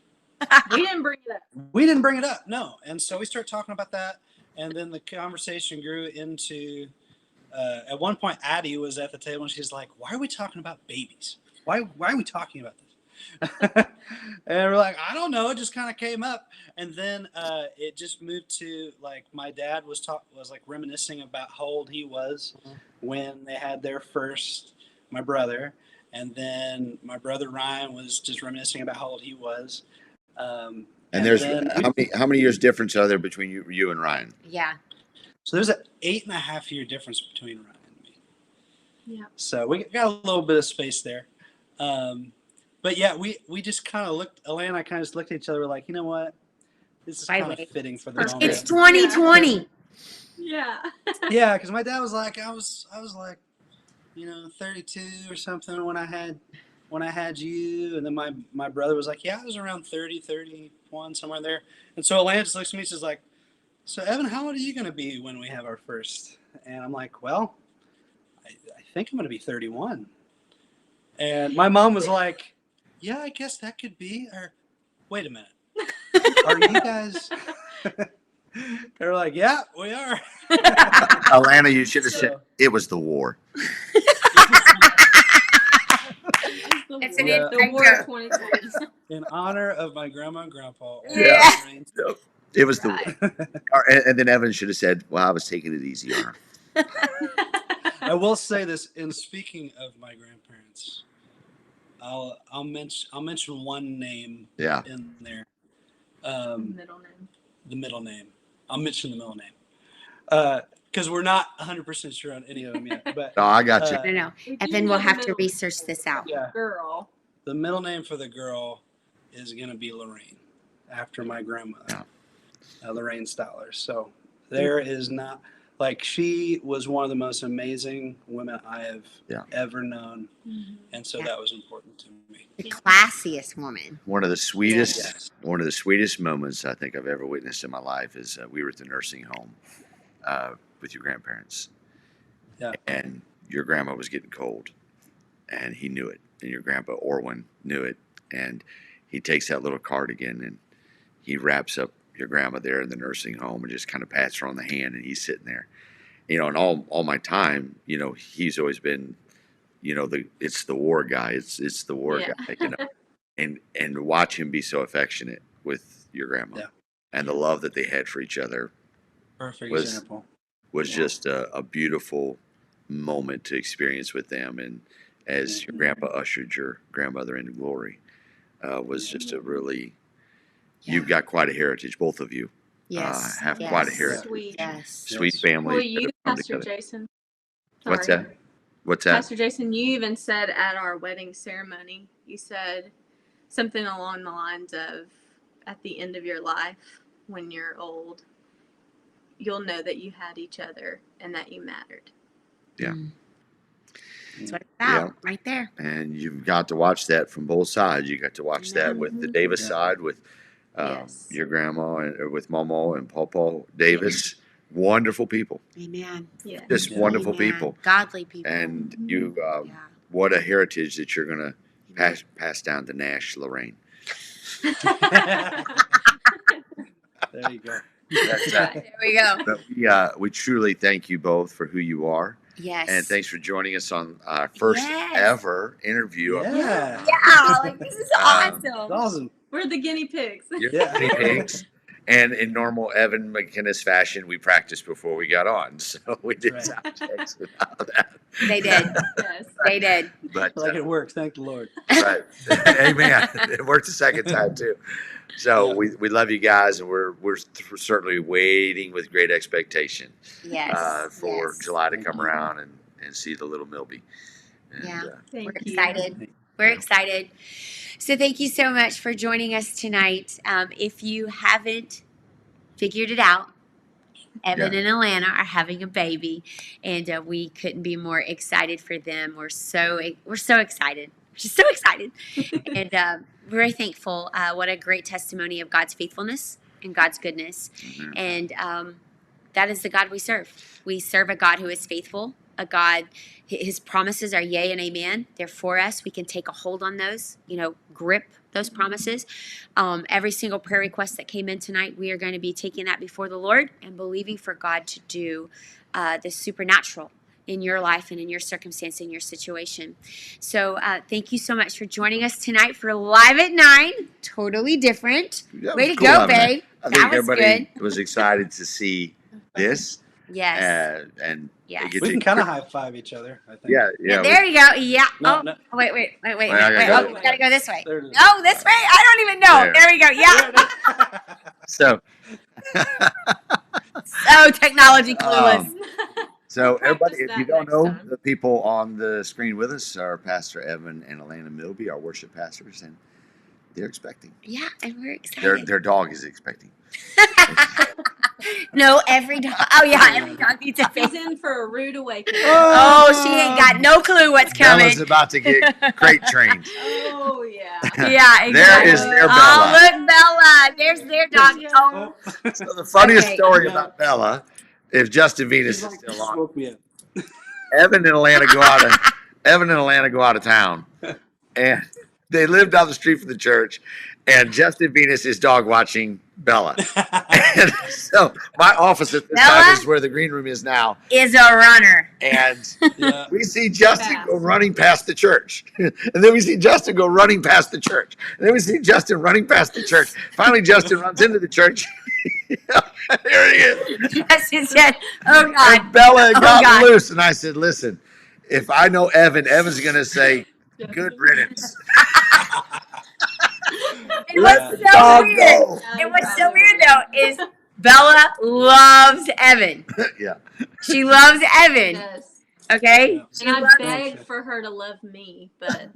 [SPEAKER 3] we didn't bring it up.
[SPEAKER 4] We didn't bring it up, no. And so we started talking about that, and then the conversation grew into. At one point, Addie was at the table, and she's like, "Why are we talking about babies? Why are we talking about this?" And we're like, "I don't know. It just kind of came up." And then it just moved to like my dad was like reminiscing about how old he was when they had their first, my brother, and then my brother Ryan was just reminiscing about how old he was.
[SPEAKER 1] And there's
[SPEAKER 4] then
[SPEAKER 1] how many years difference are there between you and Ryan?
[SPEAKER 2] Yeah.
[SPEAKER 4] So there's an 8.5 year difference between Ryan and me.
[SPEAKER 3] Yeah.
[SPEAKER 4] So we got a little bit of space there. But yeah, we just kind of looked, Elaine and I kind of just looked at each other like, you know what? this is
[SPEAKER 2] By
[SPEAKER 4] kind
[SPEAKER 2] the way,
[SPEAKER 4] of fitting for the
[SPEAKER 3] Perfect.
[SPEAKER 4] moment.
[SPEAKER 2] It's 2020.
[SPEAKER 3] Yeah.
[SPEAKER 4] Yeah, because my dad was like, I was like, 32 or something when I had you, and then my brother was like, yeah, I was around 30, 31, somewhere there. And so Alana just looks at me, she's like, so Evan, how old are you gonna be when we have our first? And I'm like, well, I think I'm gonna be 31. And my mom was like, yeah, I guess that could be. Or wait a minute, are you guys? They're like, yeah, we are.
[SPEAKER 1] Alana, you should have said
[SPEAKER 4] So-
[SPEAKER 1] it was the war.
[SPEAKER 2] It's an
[SPEAKER 4] Yeah.
[SPEAKER 3] The war of 2020.
[SPEAKER 4] In honor of my grandma and grandpa.
[SPEAKER 2] Yeah.
[SPEAKER 1] It was the
[SPEAKER 3] Right.
[SPEAKER 1] war. And then Evan should have said, well, I was taking it easy on her.
[SPEAKER 4] I will say this, in speaking of my grandparents, I'll mention one name
[SPEAKER 1] Yeah.
[SPEAKER 4] in there.
[SPEAKER 3] Middle name.
[SPEAKER 4] The middle name. I'll mention the middle name. Because we're not 100% sure on any of them yet. But
[SPEAKER 1] No, I got you.
[SPEAKER 2] No.
[SPEAKER 3] We
[SPEAKER 2] And
[SPEAKER 3] do
[SPEAKER 2] then
[SPEAKER 3] know
[SPEAKER 2] we'll
[SPEAKER 3] the
[SPEAKER 2] have to
[SPEAKER 3] middle
[SPEAKER 2] research this out.
[SPEAKER 4] Yeah.
[SPEAKER 3] girl.
[SPEAKER 4] the middle name for the girl is going to be Lorraine, after my grandmother, Lorraine Stoller. So there is not, like, she was one of the most amazing women I have ever known. And so that was important to me.
[SPEAKER 2] The classiest woman.
[SPEAKER 1] One of the sweetest,
[SPEAKER 4] Yes.
[SPEAKER 1] one of the sweetest moments I think I've ever witnessed in my life is we were at the nursing home with your grandparents.
[SPEAKER 4] Yeah.
[SPEAKER 1] And your grandma was getting cold, and he knew it. And your grandpa Orwin knew it. And he takes that little cardigan and he wraps up your grandma there in the nursing home and just kind of pats her on the hand, and he's sitting there. And all my time, he's always been, it's the war guy. It's the war guy, and watch him be so affectionate with your grandma and the love that they had for each other
[SPEAKER 4] Perfect
[SPEAKER 1] was
[SPEAKER 4] example.
[SPEAKER 1] just a beautiful moment to experience with them. And as your grandpa ushered your grandmother into glory, was just a really, you've got quite a heritage, both of you.
[SPEAKER 2] Yes.
[SPEAKER 1] Have quite a heritage.
[SPEAKER 3] Sweet.
[SPEAKER 2] Yes.
[SPEAKER 1] Sweet
[SPEAKER 4] Yes.
[SPEAKER 1] family.
[SPEAKER 3] Well,
[SPEAKER 1] that
[SPEAKER 3] you,
[SPEAKER 1] have come
[SPEAKER 3] Pastor
[SPEAKER 1] together.
[SPEAKER 3] Jason.
[SPEAKER 1] What's
[SPEAKER 3] Sorry.
[SPEAKER 1] that? What's that?
[SPEAKER 3] Pastor Jason, you even said at our wedding ceremony, you said something along the lines of, at the end of your life, when you're old, you'll know that you had each other and that you mattered.
[SPEAKER 1] Yeah.
[SPEAKER 2] That's what it's about, right there.
[SPEAKER 1] And you've got to watch that from both sides. You got to watch that with the Davis
[SPEAKER 4] Yeah.
[SPEAKER 1] side, with
[SPEAKER 3] Yes.
[SPEAKER 1] your grandma, and with Momo and Pawpaw Davis. Wonderful people,
[SPEAKER 2] Amen.
[SPEAKER 3] Yeah.
[SPEAKER 1] just
[SPEAKER 4] Yeah.
[SPEAKER 1] wonderful
[SPEAKER 2] Amen.
[SPEAKER 1] people.
[SPEAKER 2] Godly people.
[SPEAKER 1] And you,
[SPEAKER 2] yeah.
[SPEAKER 1] what a heritage that you're going to pass down to Nash, Lorraine.
[SPEAKER 4] There you go.
[SPEAKER 1] That's that.
[SPEAKER 2] There we go.
[SPEAKER 1] But we truly thank you both for who you are.
[SPEAKER 2] Yes.
[SPEAKER 1] And thanks for joining us on our first
[SPEAKER 2] Yes.
[SPEAKER 1] ever interview.
[SPEAKER 4] Yeah.
[SPEAKER 2] Yeah, like this is awesome.
[SPEAKER 4] That's awesome.
[SPEAKER 3] We're the guinea pigs.
[SPEAKER 1] You're
[SPEAKER 4] Yeah.
[SPEAKER 1] guinea pigs. And in normal Evan McKinnies fashion, we practiced before we got on. So we did
[SPEAKER 4] Right.
[SPEAKER 1] sound checks and all that.
[SPEAKER 2] They did.
[SPEAKER 3] Yes.
[SPEAKER 2] They did.
[SPEAKER 1] But,
[SPEAKER 4] Like it works. Thank the Lord.
[SPEAKER 1] right. Amen. It worked the second time too. So
[SPEAKER 4] Yeah.
[SPEAKER 1] we love you guys, and we're certainly waiting with great expectation
[SPEAKER 2] Yes.
[SPEAKER 1] for
[SPEAKER 2] yes.
[SPEAKER 1] July to
[SPEAKER 4] Thank
[SPEAKER 1] come
[SPEAKER 4] you.
[SPEAKER 1] around and see the little Milby. And,
[SPEAKER 2] Yeah.
[SPEAKER 3] Thank
[SPEAKER 2] We're
[SPEAKER 3] you.
[SPEAKER 2] excited. We're excited. So thank you so much for joining us tonight. If you haven't figured it out, Evan and Alana are having a baby, and we couldn't be more excited for them. We're so excited. We're just so excited, and we're very thankful. What a great testimony of God's faithfulness and God's goodness,
[SPEAKER 1] Mhm.
[SPEAKER 2] and that is the God we serve. We serve a God who is faithful. A God, His promises are yea and amen. They're for us. We can take a hold on those, grip those promises. Every single prayer request that came in tonight, we are going to be taking that before the Lord and believing for God to do the supernatural in your life and in your circumstance, in your situation. So thank you so much for joining us tonight for Live at 9. Totally different.
[SPEAKER 1] That
[SPEAKER 2] Way
[SPEAKER 1] was
[SPEAKER 2] to
[SPEAKER 1] cool
[SPEAKER 2] go,
[SPEAKER 1] having that.
[SPEAKER 2] babe.
[SPEAKER 1] I
[SPEAKER 2] That
[SPEAKER 1] think
[SPEAKER 2] was
[SPEAKER 1] everybody
[SPEAKER 2] good.
[SPEAKER 1] was excited to see this.
[SPEAKER 2] Yes.
[SPEAKER 1] And
[SPEAKER 2] Yes.
[SPEAKER 1] it gets
[SPEAKER 4] We can kind of high five each other, I think.
[SPEAKER 1] yeah.
[SPEAKER 2] There you go. Yeah.
[SPEAKER 4] No,
[SPEAKER 2] oh,
[SPEAKER 4] no.
[SPEAKER 2] wait.
[SPEAKER 1] Well, I gotta
[SPEAKER 2] Wait.
[SPEAKER 1] go
[SPEAKER 2] Oh,
[SPEAKER 1] this
[SPEAKER 2] we
[SPEAKER 3] way.
[SPEAKER 2] gotta go this way.
[SPEAKER 4] There it is.
[SPEAKER 2] No, this way. I don't even know.
[SPEAKER 1] There.
[SPEAKER 2] There we go. Yeah.
[SPEAKER 1] So,
[SPEAKER 2] So technology clueless.
[SPEAKER 1] so
[SPEAKER 3] We'll practice
[SPEAKER 1] everybody, if
[SPEAKER 3] that
[SPEAKER 1] you don't
[SPEAKER 3] next
[SPEAKER 1] know,
[SPEAKER 3] time.
[SPEAKER 1] the people on the screen with us are Pastor Evan and Alana Milby, our worship pastors, and they're expecting.
[SPEAKER 2] Yeah, and we're excited.
[SPEAKER 1] Their dog is expecting.
[SPEAKER 2] No, every dog. Oh yeah, every dog needs a
[SPEAKER 3] He's
[SPEAKER 2] face.
[SPEAKER 3] in for a rude awakening.
[SPEAKER 2] Oh, she ain't got no clue what's coming.
[SPEAKER 1] Bella's about to get crate trained.
[SPEAKER 3] Oh yeah.
[SPEAKER 2] Yeah, exactly.
[SPEAKER 1] There is their Bella.
[SPEAKER 2] Oh, look, Bella. There's their dog.
[SPEAKER 3] Yeah.
[SPEAKER 2] Oh,
[SPEAKER 1] So the funniest
[SPEAKER 2] Okay.
[SPEAKER 1] story about Bella, if Justin Venus
[SPEAKER 4] She's
[SPEAKER 1] is
[SPEAKER 4] like,
[SPEAKER 1] still on,
[SPEAKER 4] woke me up.
[SPEAKER 1] Evan and Atlanta go out of town, and they live down the street from the church, and Justin Venus is dog watching Bella. And so my office at this
[SPEAKER 2] Bella?
[SPEAKER 1] time is where the green room is now,
[SPEAKER 2] is a runner.
[SPEAKER 1] and
[SPEAKER 4] Yeah.
[SPEAKER 1] we see Justin
[SPEAKER 3] Fast.
[SPEAKER 1] go running past the church, and then we see Justin go running past the church, and then we see Justin running past the church. Finally, Justin runs into the church. There he is.
[SPEAKER 2] Yes, it said, oh God.
[SPEAKER 1] And Bella had
[SPEAKER 2] Oh,
[SPEAKER 1] gotten
[SPEAKER 2] God.
[SPEAKER 1] loose, and I said, "Listen, if I know Evan, Evan's gonna say good riddance."
[SPEAKER 2] It
[SPEAKER 1] Let
[SPEAKER 2] was
[SPEAKER 1] the
[SPEAKER 2] so
[SPEAKER 1] dog
[SPEAKER 2] weird.
[SPEAKER 1] go.
[SPEAKER 2] It was so weird though, is Bella loves Evan.
[SPEAKER 1] Yeah,
[SPEAKER 2] She loves Evan.
[SPEAKER 3] Yes.
[SPEAKER 2] Okay?
[SPEAKER 4] Yeah.
[SPEAKER 2] She
[SPEAKER 3] And I
[SPEAKER 2] loves
[SPEAKER 3] begged for her to love me, but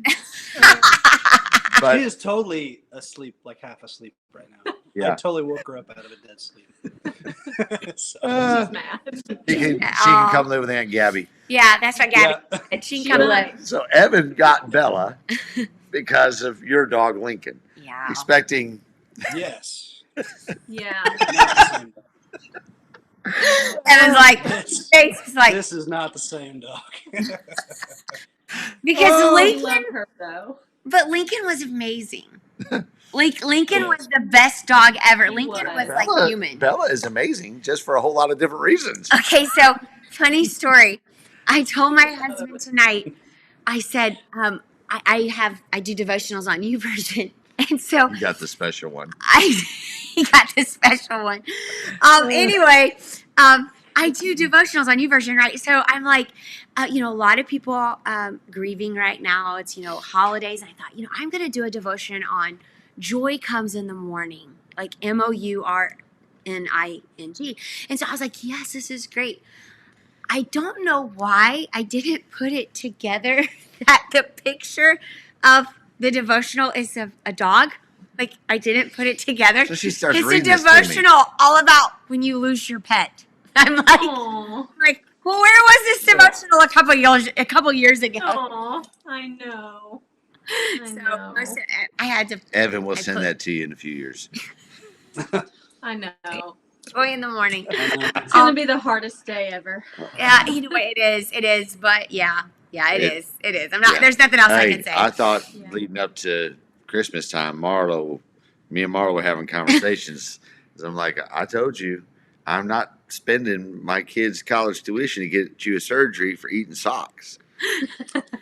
[SPEAKER 1] but
[SPEAKER 4] She is totally asleep, like half asleep right now. I
[SPEAKER 1] yeah,
[SPEAKER 4] totally woke her up out of a dead sleep. So,
[SPEAKER 3] she's mad.
[SPEAKER 1] she can come live with Aunt Gabby.
[SPEAKER 2] Yeah, that's what Gabby
[SPEAKER 4] yeah.
[SPEAKER 2] said. She can come
[SPEAKER 3] Right.
[SPEAKER 2] live.
[SPEAKER 1] So Evan got Bella because of your dog Lincoln,
[SPEAKER 2] Yeah.
[SPEAKER 1] expecting.
[SPEAKER 4] Yes.
[SPEAKER 3] Yeah.
[SPEAKER 4] Not the same dog.
[SPEAKER 2] Evan's like,
[SPEAKER 4] This,
[SPEAKER 2] face is like,
[SPEAKER 4] this is not the same dog.
[SPEAKER 2] because
[SPEAKER 3] I
[SPEAKER 2] Lincoln,
[SPEAKER 3] love her though.
[SPEAKER 2] but Lincoln was amazing. Lincoln was the best dog ever.
[SPEAKER 3] He
[SPEAKER 2] Lincoln was
[SPEAKER 3] was.
[SPEAKER 2] like human.
[SPEAKER 1] Bella is amazing, just for a whole lot of different reasons.
[SPEAKER 2] Okay, so funny story. I told my husband tonight, I said, I do devotionals on YouVersion. And so
[SPEAKER 1] You got the special one.
[SPEAKER 2] he got this special one. Anyway, I do devotionals on YouVersion, right? So I'm like, a lot of people grieving right now. It's, holidays. I thought, I'm going to do a devotion on joy comes in the morning, like MOURNING. And so I was like, yes, this is great. I don't know why I didn't put it together that the picture of the devotional is of a dog. Like, I didn't put it together.
[SPEAKER 1] So she starts
[SPEAKER 2] It's a
[SPEAKER 1] reading this to me.
[SPEAKER 2] devotional all about when you lose your pet. I'm like,
[SPEAKER 3] Aw.
[SPEAKER 2] well, where was this devotional a couple years ago?
[SPEAKER 3] Aw. I know. I
[SPEAKER 2] So
[SPEAKER 3] know.
[SPEAKER 2] I had to
[SPEAKER 1] Evan will
[SPEAKER 2] I
[SPEAKER 1] send
[SPEAKER 2] put-
[SPEAKER 1] that to you in a few years.
[SPEAKER 3] I know.
[SPEAKER 2] joy in the morning.
[SPEAKER 3] It's gonna be the hardest day ever.
[SPEAKER 2] Yeah, it is. But yeah, it
[SPEAKER 1] It-
[SPEAKER 2] is. It is. I'm not.
[SPEAKER 1] yeah.
[SPEAKER 2] There's nothing else I
[SPEAKER 1] Hey,
[SPEAKER 2] can say.
[SPEAKER 1] I thought
[SPEAKER 3] Yeah.
[SPEAKER 1] leading up to Christmas time, me and Marlo were having conversations. 'Cause I'm like, I told you, I'm not spending my kids' college tuition to get you a surgery for eating socks.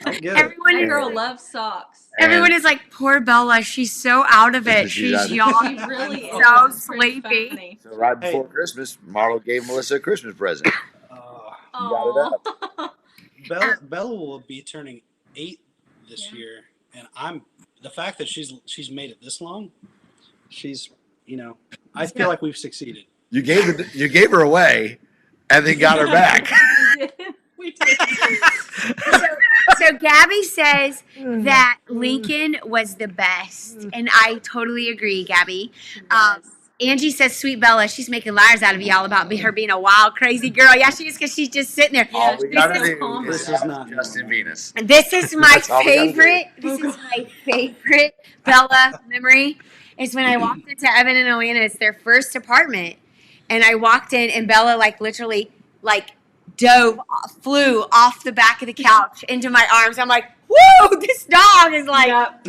[SPEAKER 4] I get it.
[SPEAKER 2] Everyone
[SPEAKER 3] My
[SPEAKER 2] is
[SPEAKER 3] girl
[SPEAKER 2] like,
[SPEAKER 3] loves socks.
[SPEAKER 2] everyone is like, poor Bella. She's so out of it.
[SPEAKER 1] She's out
[SPEAKER 2] She's
[SPEAKER 1] of it.
[SPEAKER 3] She
[SPEAKER 2] young.
[SPEAKER 3] really is.
[SPEAKER 2] So
[SPEAKER 3] It's pretty
[SPEAKER 2] sleepy.
[SPEAKER 3] funny.
[SPEAKER 1] So right
[SPEAKER 4] Hey.
[SPEAKER 1] before Christmas, Marlo gave Melissa a Christmas present.
[SPEAKER 4] Uh,
[SPEAKER 1] got it
[SPEAKER 3] Aw.
[SPEAKER 4] Bella will be turning 8 this
[SPEAKER 3] Yeah.
[SPEAKER 4] year, and the fact that she's made it this long. She's I feel like we've succeeded.
[SPEAKER 1] You gave her away, and then got her back.
[SPEAKER 3] We did.
[SPEAKER 2] So Gabby says that Lincoln was the best, and I totally agree, Gabby.
[SPEAKER 3] Yes.
[SPEAKER 2] Angie says, "Sweet Bella, she's making liars out of y'all about her being a wild, crazy girl." Yeah, she is, because she's just sitting there.
[SPEAKER 1] All we
[SPEAKER 3] This
[SPEAKER 1] gotta
[SPEAKER 3] is
[SPEAKER 1] do
[SPEAKER 3] calm.
[SPEAKER 1] is
[SPEAKER 4] This is
[SPEAKER 1] have
[SPEAKER 4] not
[SPEAKER 1] Justin Venus.
[SPEAKER 2] This is my
[SPEAKER 1] That's all we gotta do.
[SPEAKER 2] favorite. This is my favorite Bella memory. Is when I walked into Evan and Atlanta. It's their first apartment, and I walked in, and Bella literally flew off the back of the couch into my arms. I'm like, "Whoa, this dog is like."
[SPEAKER 3] Yep.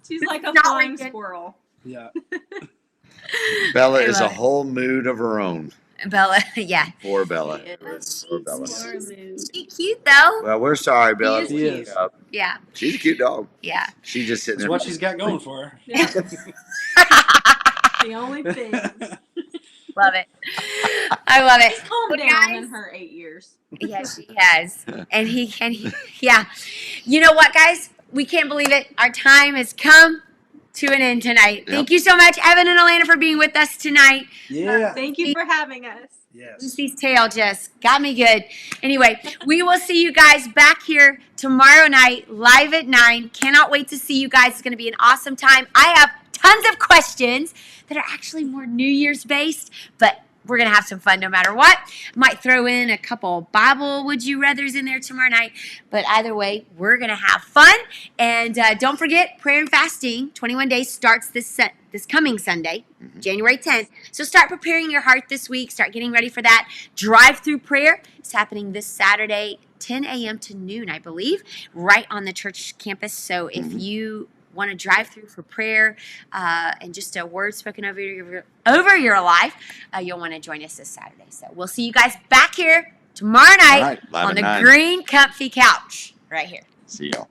[SPEAKER 3] She's
[SPEAKER 2] This
[SPEAKER 3] like
[SPEAKER 2] is
[SPEAKER 3] a
[SPEAKER 2] not
[SPEAKER 3] flying
[SPEAKER 2] Lincoln.
[SPEAKER 3] squirrel.
[SPEAKER 4] Yeah.
[SPEAKER 1] Bella
[SPEAKER 2] I
[SPEAKER 1] is a
[SPEAKER 2] love it.
[SPEAKER 1] whole mood of her own.
[SPEAKER 2] Bella, yeah.
[SPEAKER 1] Poor Bella.
[SPEAKER 3] She is.
[SPEAKER 1] Poor Bella.
[SPEAKER 3] Poor mood.
[SPEAKER 2] She's cute though.
[SPEAKER 1] Well, we're sorry, Bella.
[SPEAKER 3] is
[SPEAKER 4] He
[SPEAKER 3] cute.
[SPEAKER 4] is.
[SPEAKER 2] Yeah,
[SPEAKER 1] She's a cute dog.
[SPEAKER 2] yeah.
[SPEAKER 1] She's just sitting
[SPEAKER 4] That's
[SPEAKER 1] there.
[SPEAKER 4] what she's got going for her.
[SPEAKER 3] Yeah. The only thing.
[SPEAKER 2] Love it. I love it.
[SPEAKER 3] Calm
[SPEAKER 2] Well,
[SPEAKER 3] down
[SPEAKER 2] guys-
[SPEAKER 3] in her 8 years.
[SPEAKER 2] Yes, she has. And yeah. You know what, guys? We can't believe it. Our time has come to an end tonight. Thank you so much, Evan and Atlanta, for being with us tonight.
[SPEAKER 4] Yeah.
[SPEAKER 3] Thank you for having us.
[SPEAKER 4] Yes.
[SPEAKER 2] Lucy's tail just got me good. Anyway, we will see you guys back here tomorrow night, live at 9. Cannot wait to see you guys. It's going to be an awesome time. I have tons of questions that are actually more New Year's based, but we're going to have some fun no matter what. Might throw in a couple Bible would you rathers in there tomorrow night. But either way, we're going to have fun. And don't forget, prayer and fasting, 21 days, starts this coming Sunday, January 10th. So start preparing your heart this week. Start getting ready for that. Drive-through prayer is happening this Saturday, 10 a.m. to noon, I believe, right on the church campus. So if you want to drive through for prayer and just a word spoken over your life, you'll want to join us this Saturday. So we'll see you guys back here tomorrow night on the green comfy couch right here.
[SPEAKER 1] See y'all.